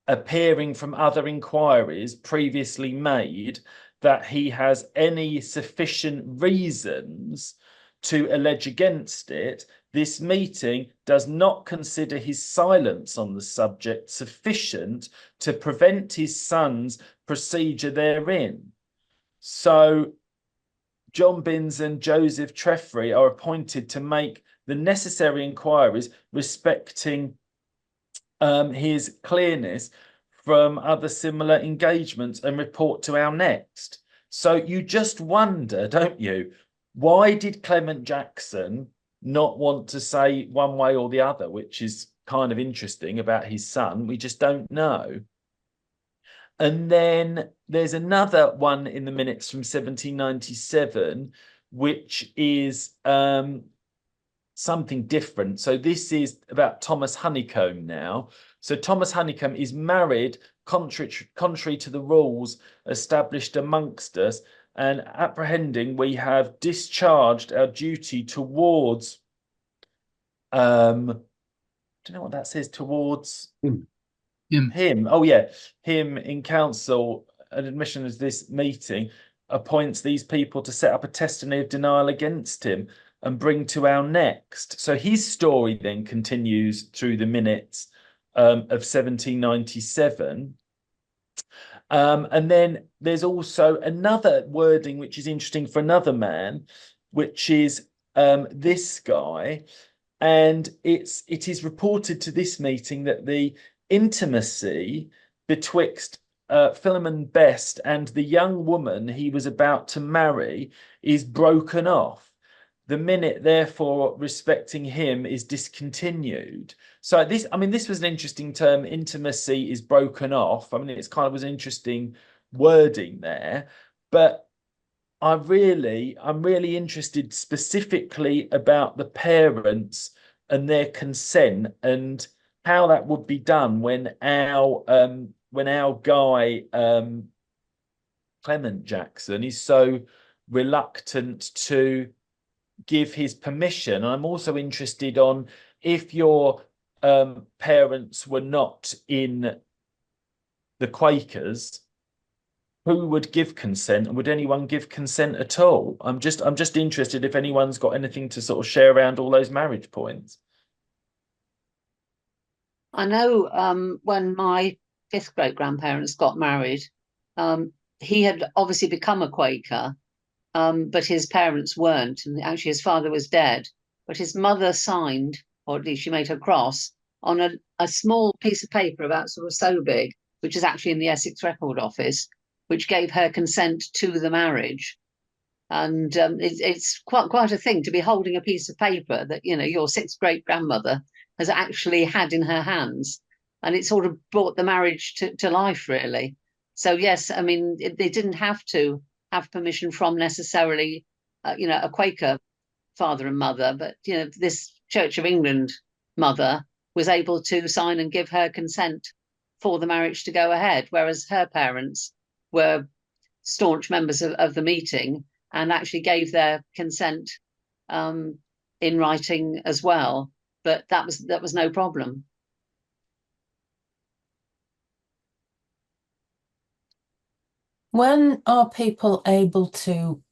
appearing from other inquiries previously made that he has any sufficient reasons to allege against it, This meeting does not consider his silence on the subject sufficient to prevent his son's procedure therein. So John Binns and Joseph Treffry are appointed to make the necessary inquiries respecting his clearness from other similar engagements and report to our next. So you just wonder, don't you, why did Clement Jackson not want to say one way or the other, which is kind of interesting about his son? We just don't know. And then there's another one in the minutes from 1797, which is something different. So this is about Thomas Honeycomb now. So Thomas Honeycomb is married contrary to the rules established amongst us, and apprehending we have discharged our duty towards, I don't know what that says, towards him. Oh yeah, him in council, an admission of this meeting appoints these people to set up a testimony of denial against him and bring to our next. So his story then continues through the minutes of 1797. And then there's also another wording which is interesting for another man, which is this guy. And it is reported to this meeting that the intimacy betwixt Philemon Best and the young woman he was about to marry is broken off. The minute, therefore, respecting him is discontinued. So this, I mean, this was an interesting term. Intimacy is broken off. I mean, it's kind of was interesting wording there, but I'm really interested specifically about the parents and their consent and how that would be done when our guy Clement Jackson is so reluctant to give his permission. I'm also interested on if your parents were not in the Quakers, who would give consent, and would anyone give consent at all? I'm just interested if anyone's got anything to sort of share around all those marriage points. I know when my fifth great grandparents got married, he had obviously become a Quaker. But his parents weren't, and actually his father was dead. But his mother signed, or at least she made her cross, on a small piece of paper about sort of so big, which is actually in the Essex Record Office, which gave her consent to the marriage. And it's quite a thing to be holding a piece of paper that, you know, your sixth great grandmother has actually had in her hands, and it sort of brought the marriage to life, really. So yes, I mean, they didn't have to have permission from necessarily, a Quaker father and mother, but this Church of England mother was able to sign and give her consent for the marriage to go ahead, whereas her parents were staunch members of the meeting and actually gave their consent in writing as well. But that was no problem. When are people able to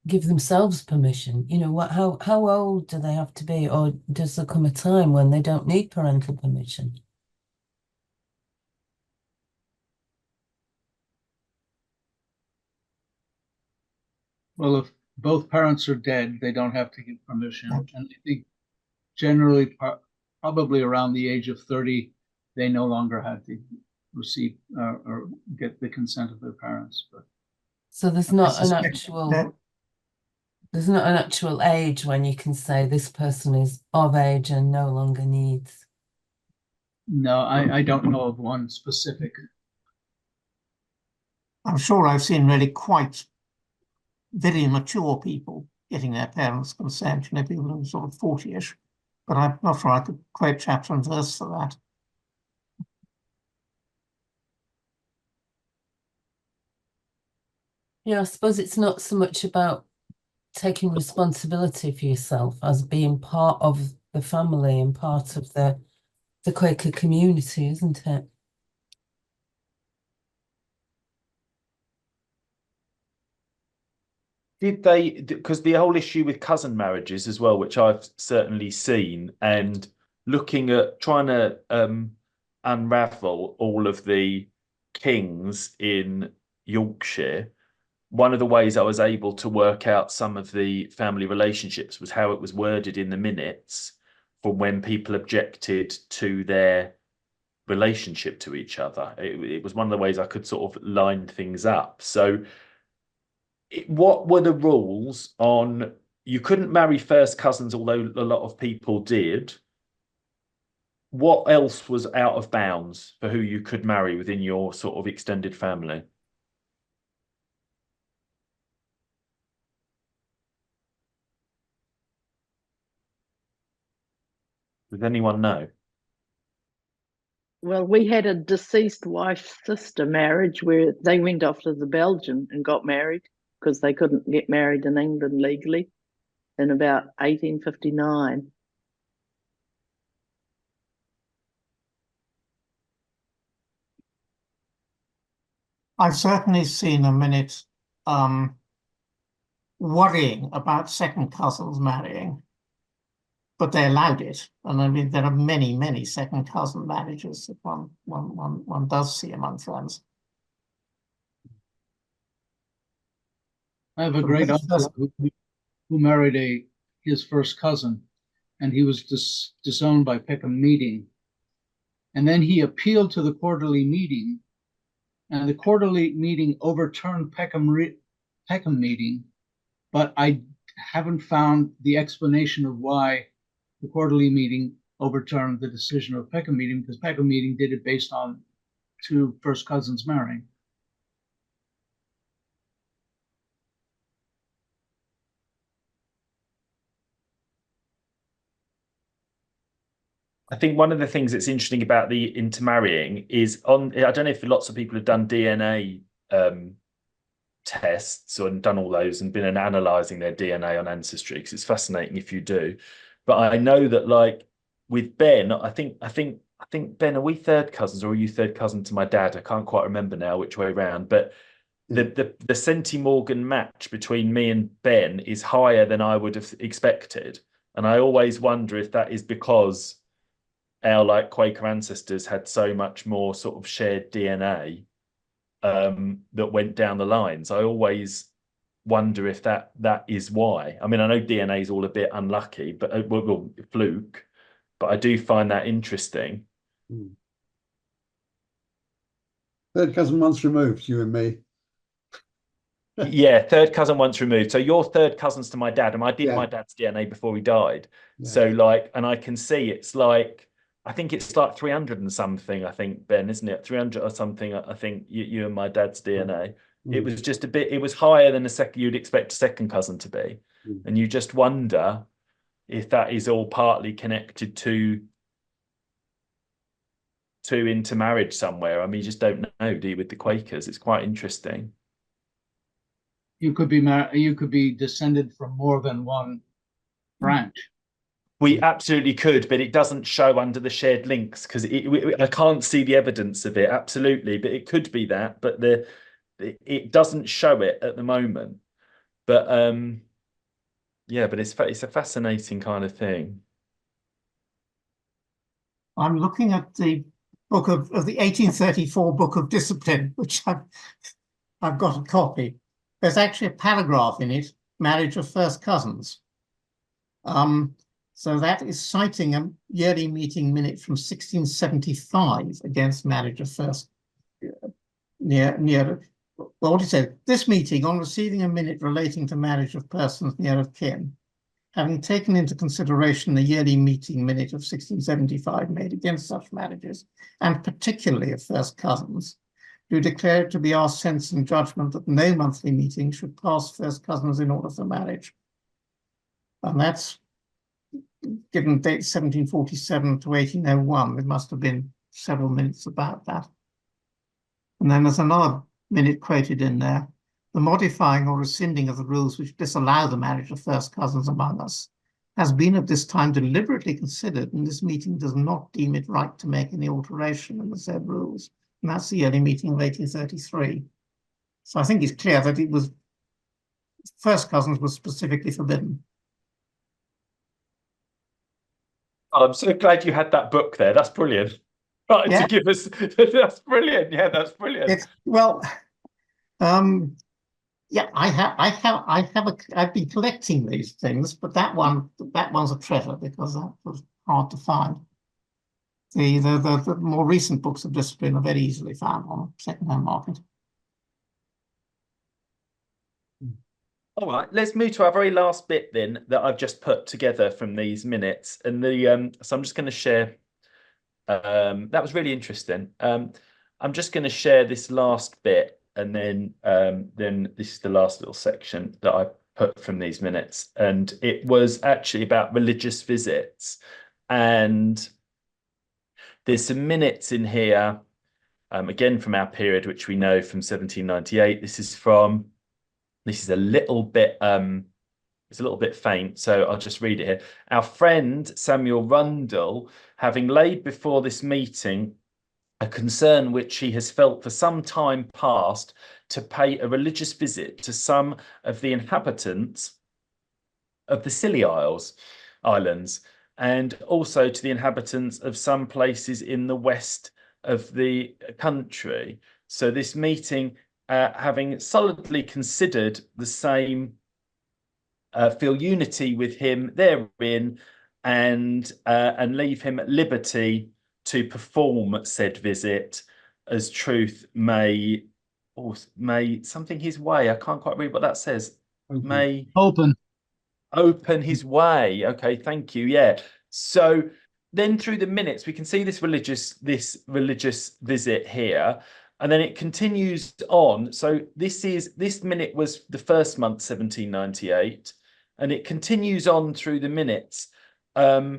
give themselves permission? How old do they have to be, or does there come a time when they don't need parental permission? Well, if both parents are dead, they don't have to give permission. And I think generally, probably around the age of 30, they no longer have to receive or get the consent of their parents. But so there's not an actual age when you can say this person is of age and no longer needs. No, I don't know of one specific. I'm sure I've seen really quite very mature people getting their parents' consent, people who are sort of 40-ish, but I'm not sure I could quote chapter and verse for that. I suppose it's not so much about taking responsibility for yourself as being part of the family and part of the Quaker community, isn't it? Did they, because the whole issue with cousin marriages as well, which I've certainly seen, and looking at trying to unravel all of the kings in Yorkshire, one of the ways I was able to work out some of the family relationships was how it was worded in the minutes for when people objected to their relationship to each other. It was one of the ways I could sort of line things up. So what were the rules on, you couldn't marry first cousins, although a lot of people did. What else was out of bounds for who you could marry within your sort of extended family? Does anyone know? Well, we had a deceased wife's sister marriage where they went off to the Belgian and got married because they couldn't get married in England legally in about 1859. I've certainly seen a minute worrying about second cousins marrying, but they allowed it. And I mean, there are many, many second cousin marriages that one does see among friends. I have a great uncle who married his first cousin, and he was disowned by Peckham meeting. And then he appealed to the quarterly meeting, and the quarterly meeting overturned Peckham meeting, but I haven't found the explanation of why the quarterly meeting overturned the decision of Peckham meeting, because Peckham meeting did it based on two first cousins marrying. I think one of the things that's interesting about the intermarrying is I don't know if lots of people have done DNA tests and done all those and been analysing their DNA on Ancestry, because it's fascinating if you do. But I know that, like with Ben, I think Ben, are we third cousins, or are you third cousin to my dad? I can't quite remember now which way around. But the centimorgan match between me and Ben is higher than I would have expected, and I always wonder if that is because our like Quaker ancestors had so much more sort of shared DNA that went down the lines. I always wonder if that is why. I mean, I know DNA is all a bit unlucky, but well, fluke, but I do find that interesting. Third cousin once removed, you and me. Yeah, third cousin once removed. So you're third cousins to my dad, and I did my dad's DNA before he died. Yeah. So like, and I can see it's like, I think it's like 300 and something, I think, Ben, isn't it? 300 or something, I think, you and my dad's DNA. It was just a bit, it was higher than you'd expect a second cousin to be. And you just wonder if that is all partly connected to intermarriage somewhere. I mean, you just don't know, do you, with the Quakers? It's quite interesting. You could be descended from more than one branch. We absolutely could, but it doesn't show under the shared links because I can't see the evidence of it. Absolutely, but it could be that, but it doesn't show it at the moment. But yeah, but it's a fascinating kind of thing. I'm looking at the book of the 1834 Book of Discipline, which I've got a copy. There's actually a paragraph in it, marriage of first cousins. So that is citing a yearly meeting minute from 1675 against marriage of first well, what he said, this meeting, on receiving a minute relating to marriage of persons near of kin, having taken into consideration the yearly meeting minute of 1675 made against such marriages, and particularly of first cousins, do declare it to be our sense and judgment that no monthly meeting should pass first cousins in order for marriage. And that's given date 1747 to 1801. There must have been several minutes about that. And then there's another minute quoted in there. The modifying or rescinding of the rules which disallow the marriage of first cousins among us has been at this time deliberately considered, and this meeting does not deem it right to make any alteration in the said rules. And that's the early meeting of 1833. So I think it's clear that it was first cousins was specifically forbidden. Oh, I'm so glad you had that book there. That's brilliant. Right, Yeah. to give us that's brilliant. Yeah, that's brilliant. Well, yeah, I've been collecting these things, but that one's a treasure because that was hard to find. The more recent books of discipline are very easily found on the second-hand market. All right, let's move to our very last bit then that I've just put together from these minutes. And so I'm just going to share. That was really interesting. I'm just going to share this last bit, and then this is the last little section that I put from these minutes. And it was actually about religious visits. And there's some minutes in here, again from our period, which we know from 1798. This is a little bit it's a little bit faint, so I'll just read it here. Our friend Samuel Rundle, having laid before this meeting a concern which he has felt for some time past, to pay a religious visit to some of the inhabitants of the Scilly Islands, and also to the inhabitants of some places in the west of the country. So this meeting, having solidly considered the same, feel unity with him therein, and leave him at liberty to perform said visit, as truth may something his way. I can't quite read what that says. Okay. May Open his way. Okay, thank you. Yeah. So then through the minutes, we can see this religious visit here. And then it continues on. So this minute was the first month, 1798, and it continues on through the minutes. I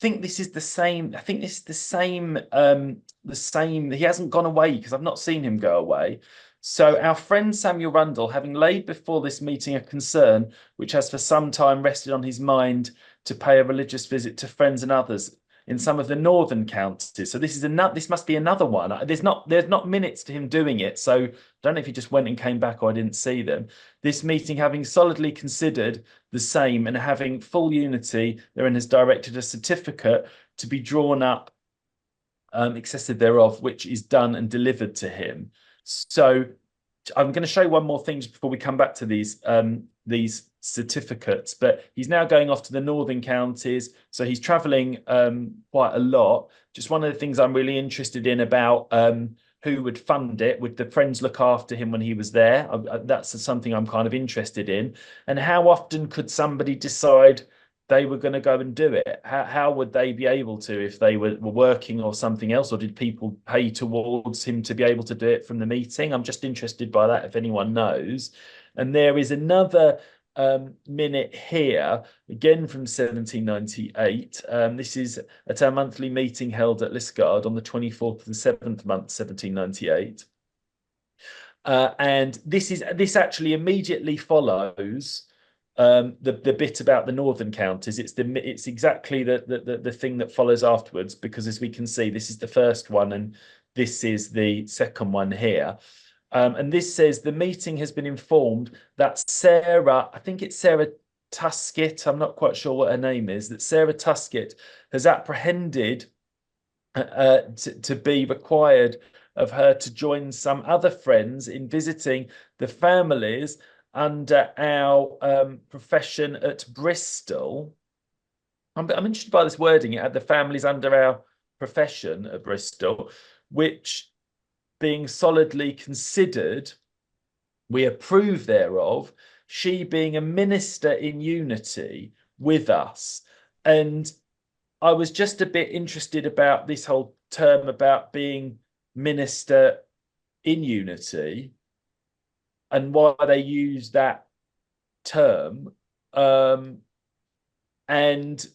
think this is the same. I think this is the same. He hasn't gone away because I've not seen him go away. So our friend Samuel Rundle, having laid before this meeting a concern which has for some time rested on his mind, to pay a religious visit to friends and others in some of the northern counties. So this must be another one. There's not minutes to him doing it. So I don't know if he just went and came back or I didn't see them. This meeting, having solidly considered the same and having full unity therein, has directed a certificate to be drawn up, excessive thereof, which is done and delivered to him. So I'm going to show you one more thing before we come back to these certificates, but he's now going off to the northern counties, so he's traveling quite a lot. Just one of the things I'm really interested in about who would fund it. Would the friends look after him when he was there? That's something I'm kind of interested in. And how often could somebody decide they were going to go and do it? How would they be able to if they were working or something else, or did people pay towards him to be able to do it from the meeting? I'm just interested by that, if anyone knows. And there is another minute here, again from 1798. This is at our monthly meeting held at Liskeard on the 24th of the 7th month, 1798. And this actually immediately follows the bit about the northern counties. It's exactly the thing that follows afterwards, because as we can see, this is the first one and this is the second one here. And this says the meeting has been informed that Sarah, I think it's Sarah Tuskett, I'm not quite sure what her name is, that Sarah Tuskett has apprehended to be required of her to join some other friends in visiting the families under our profession at Bristol. I'm interested by this wording. It had the families under our profession at Bristol, which, being solidly considered, we approve thereof, she being a minister in unity with us. And I was just a bit interested about this whole term about being minister in unity and why they use that term. And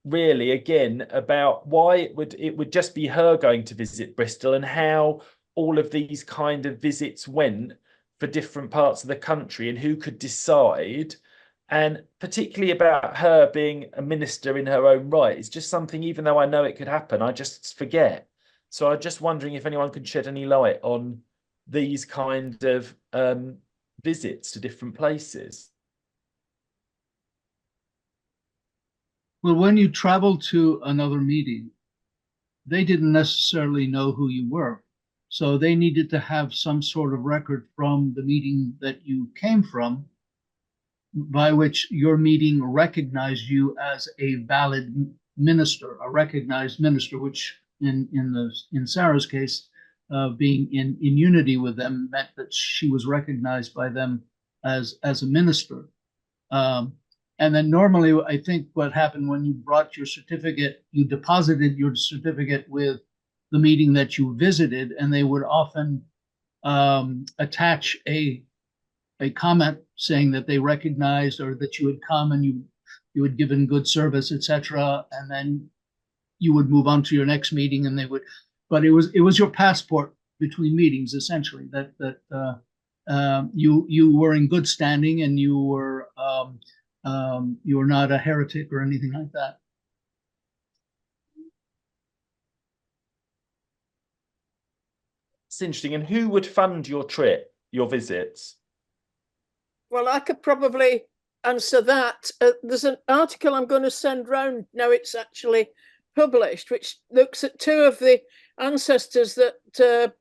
really, again, about why it would just be her going to visit Bristol, and how all of these kind of visits went for different parts of the country and who could decide, and particularly about her being a minister in her own right. It's just something, even though I know it could happen, I just forget. So I'm just wondering if anyone could shed any light on these kind of visits to different places? Well, when you travel to another meeting, they didn't necessarily know who you were. So they needed to have some sort of record from the meeting that you came from, by which your meeting recognized you as a valid minister, a recognized minister, which in Sarah's case, being in unity with them meant that she was recognized by them as a minister. And then normally, I think what happened when you brought your certificate, you deposited your certificate with the meeting that you visited, and they would often attach a comment saying that they recognized or that you had come and you had given good service, etc. And then you would move on to your next meeting, and they would. But it was your passport between meetings, essentially, that you were in good standing and you were not a heretic or anything like that. It's interesting. And who would fund your trip, your visits? Well, I could probably answer that. There's an article I'm going to send round now. It's actually published, which looks at two of the ancestors that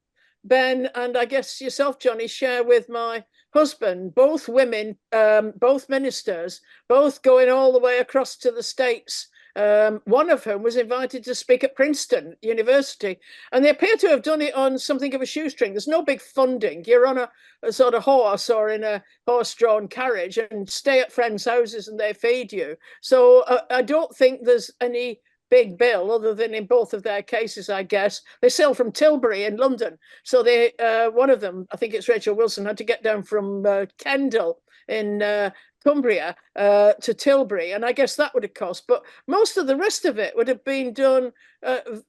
Ben and I guess yourself, Jonny, share with my husband. Both women, both ministers, both going all the way across to the States. One of whom was invited to speak at Princeton University, and they appear to have done it on something of a shoestring. There's no big funding. You're on a sort of horse or in a horse-drawn carriage and stay at friends' houses and they feed you. So I don't think there's any big bill, other than in both of their cases, I guess. They sail from Tilbury in London. So they, one of them, I think it's Rachel Wilson, had to get down from Kendal in Cumbria to Tilbury, and I guess that would have cost. But most of the rest of it would have been done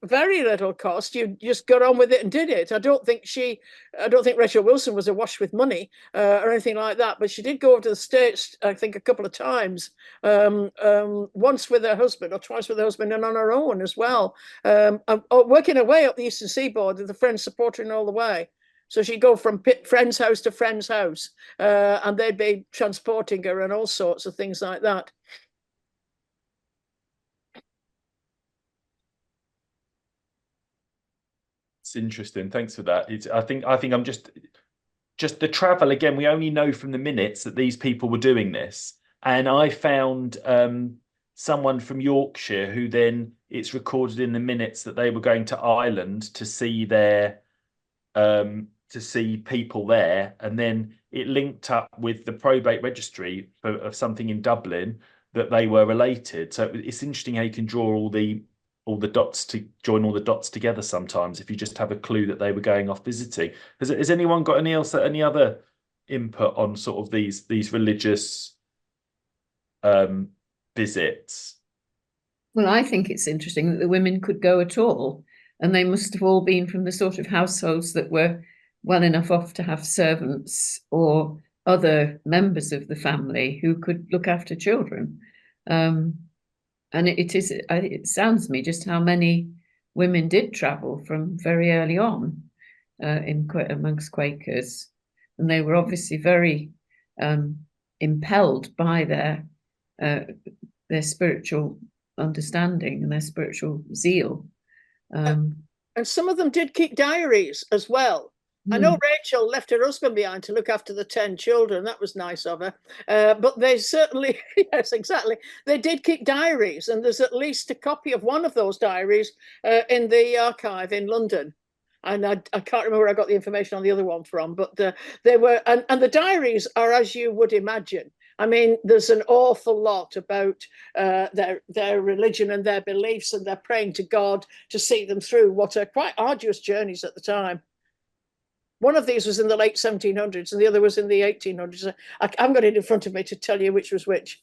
very little cost. You just got on with it and did it. I don't think Rachel Wilson was awash with money or anything like that, but she did go over to the States, I think, a couple of times, once with her husband or twice with her husband, and on her own as well, working her way up the Eastern Seaboard with the Friends supporting all the way. So she'd go from friend's house to friend's house, and they'd be transporting her and all sorts of things like that. It's interesting. Thanks for that. I think I'm just the travel again. We only know from the minutes that these people were doing this, and I found someone from Yorkshire who then it's recorded in the minutes that they were going to Ireland to see their to see people there, and then it linked up with the probate registry of something in Dublin that they were related. So it's interesting how you can draw all the dots to join all the dots together sometimes if you just have a clue that they were going off visiting. Has anyone got any other input on sort of these religious visits? Well, I think it's interesting that the women could go at all, and they must have all been from the sort of households that were well enough off to have servants or other members of the family who could look after children. And it sounds to me just how many women did travel from very early on amongst Quakers, and they were obviously very impelled by their spiritual understanding and their spiritual zeal. And some of them did keep diaries as well. I know Rachel left her husband behind to look after the 10 children. That was nice of her. But they certainly, yes, exactly. They did keep diaries, and there's at least a copy of one of those diaries in the archive in London. And I can't remember where I got the information on the other one from, but they were, and the diaries are as you would imagine. I mean, there's an awful lot about their religion and their beliefs, and they're praying to God to see them through what are quite arduous journeys at the time. One of these was in the late 1700s and the other was in the 1800s. I haven't got it in front of me to tell you which was which.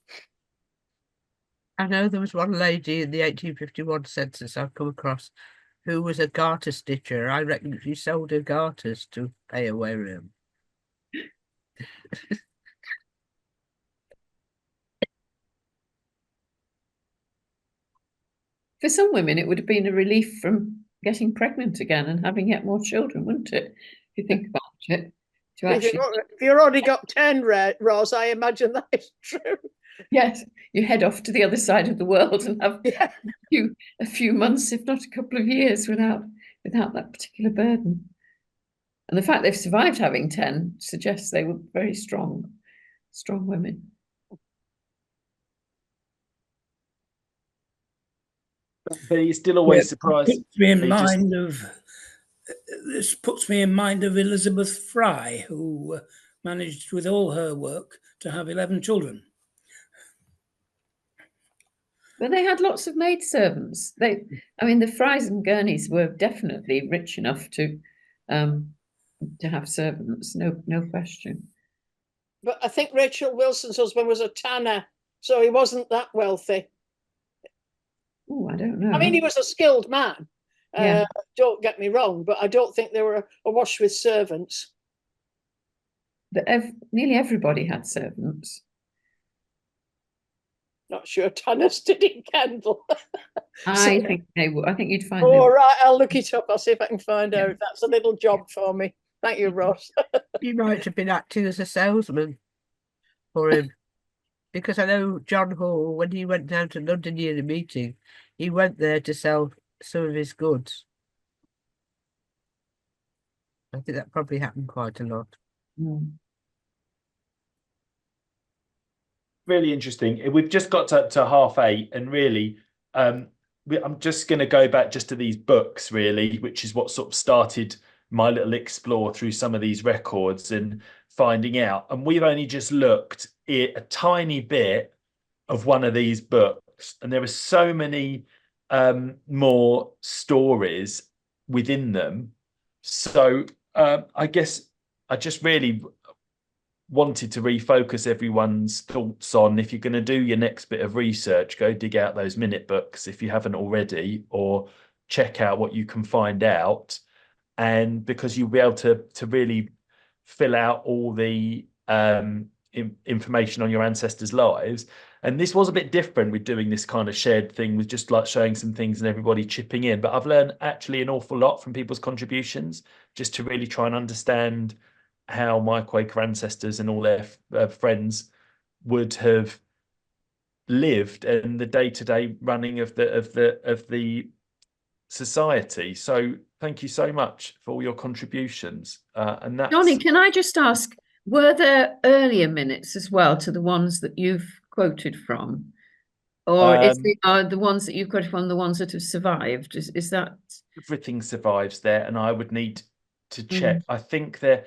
I know there was one lady in the 1851 census I've come across who was a garter stitcher. I reckon she sold her garters to pay her way room. For some women, it would have been a relief from getting pregnant again and having yet more children, wouldn't it? If you think about it, to If actually, you've already got 10, Ros, I imagine that is true. yes, you head off to the other side of the world and have a few months, if not a couple of years, without that particular burden. And the fact they've survived having 10 suggests they were very strong women. But it's still always surprising. This puts me in mind of Elizabeth Fry, who managed with all her work to have 11 children. Well, they had lots of maidservants. I mean, the Frys and Gurneys were definitely rich enough to have servants, no question. But I think Rachel Wilson's husband was a tanner, so he wasn't that wealthy. Oh, I don't know. I mean, he was a skilled man. Yeah. Don't get me wrong, but I don't think they were awash with servants. But nearly everybody had servants. Not sure tanners did in Kendal. I think they would. I think you'd find. All right, I'll look it up. I'll see if I can find out. That's a little job for me. Thank you, Ross. You might have been acting as a salesman for him, because I know John Hall, when he went down to London year the meeting, he went there to sell some of his goods. I think that probably happened quite a lot. Mm. Really interesting. We've just got to 8:30, and really, I'm just going to go back just to these books, really, which is what sort of started my little explore through some of these records and finding out. And we've only just looked at a tiny bit of one of these books, and there are so many more stories within them. So I guess I just really wanted to refocus everyone's thoughts on, if you're going to do your next bit of research, go dig out those minute books if you haven't already, or check out what you can find out. And because you'll be able to really fill out all the information on your ancestors' lives. And this was a bit different with doing this kind of shared thing, with just like showing some things and everybody chipping in. But I've learned actually an awful lot from people's contributions, just to really try and understand how my Quaker ancestors and all their friends would have lived, and the day-to-day running of the society. So thank you so much for all your contributions. And that's... Jonny, can I just ask, were there earlier minutes as well to the ones that you've quoted from, or are the ones that you've quoted from the ones that have survived? Is that everything survives there? And I would need to check. I think they're,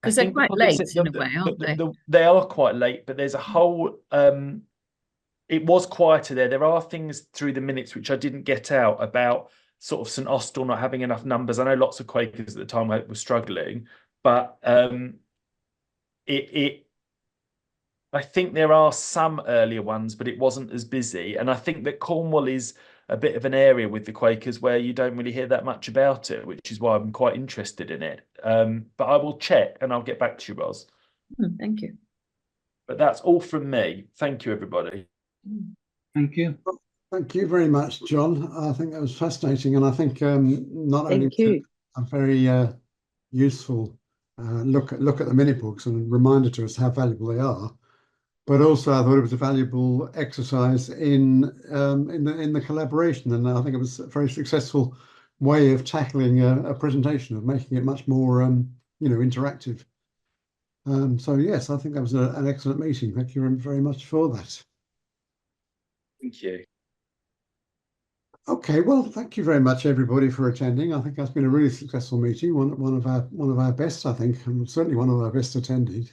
because they're quite late in a way, aren't they? They are quite late, but there's a whole it was quieter there. There are things through the minutes which I didn't get out about sort of St Austell not having enough numbers. I know lots of Quakers at the time were struggling, but I think there are some earlier ones, but it wasn't as busy. And I think that Cornwall is a bit of an area with the Quakers where you don't really hear that much about it, which is why I'm quite interested in it. But I will check and I'll get back to you, Ros. Thank you. But that's all from me. Thank you, everybody. Thank you. Thank you very much, John. I think that was fascinating, and I think not only a very useful look at the minute books and a reminder to us how valuable they are, but also I thought it was a valuable exercise in the collaboration, and I think it was a very successful way of tackling a presentation, of making it much more interactive. So yes, I think that was an excellent meeting. Thank you very much for that. Thank you. Okay, well, thank you very much, everybody, for attending. I think that's been a really successful meeting, one of our best, I think, and certainly one of our best attended.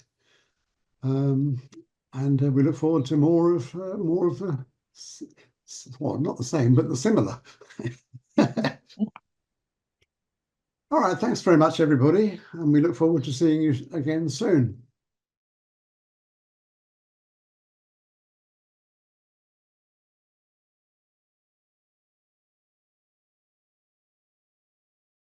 And we look forward to more of well, not the same, but the similar. All right, thanks very much, everybody, and we look forward to seeing you again soon.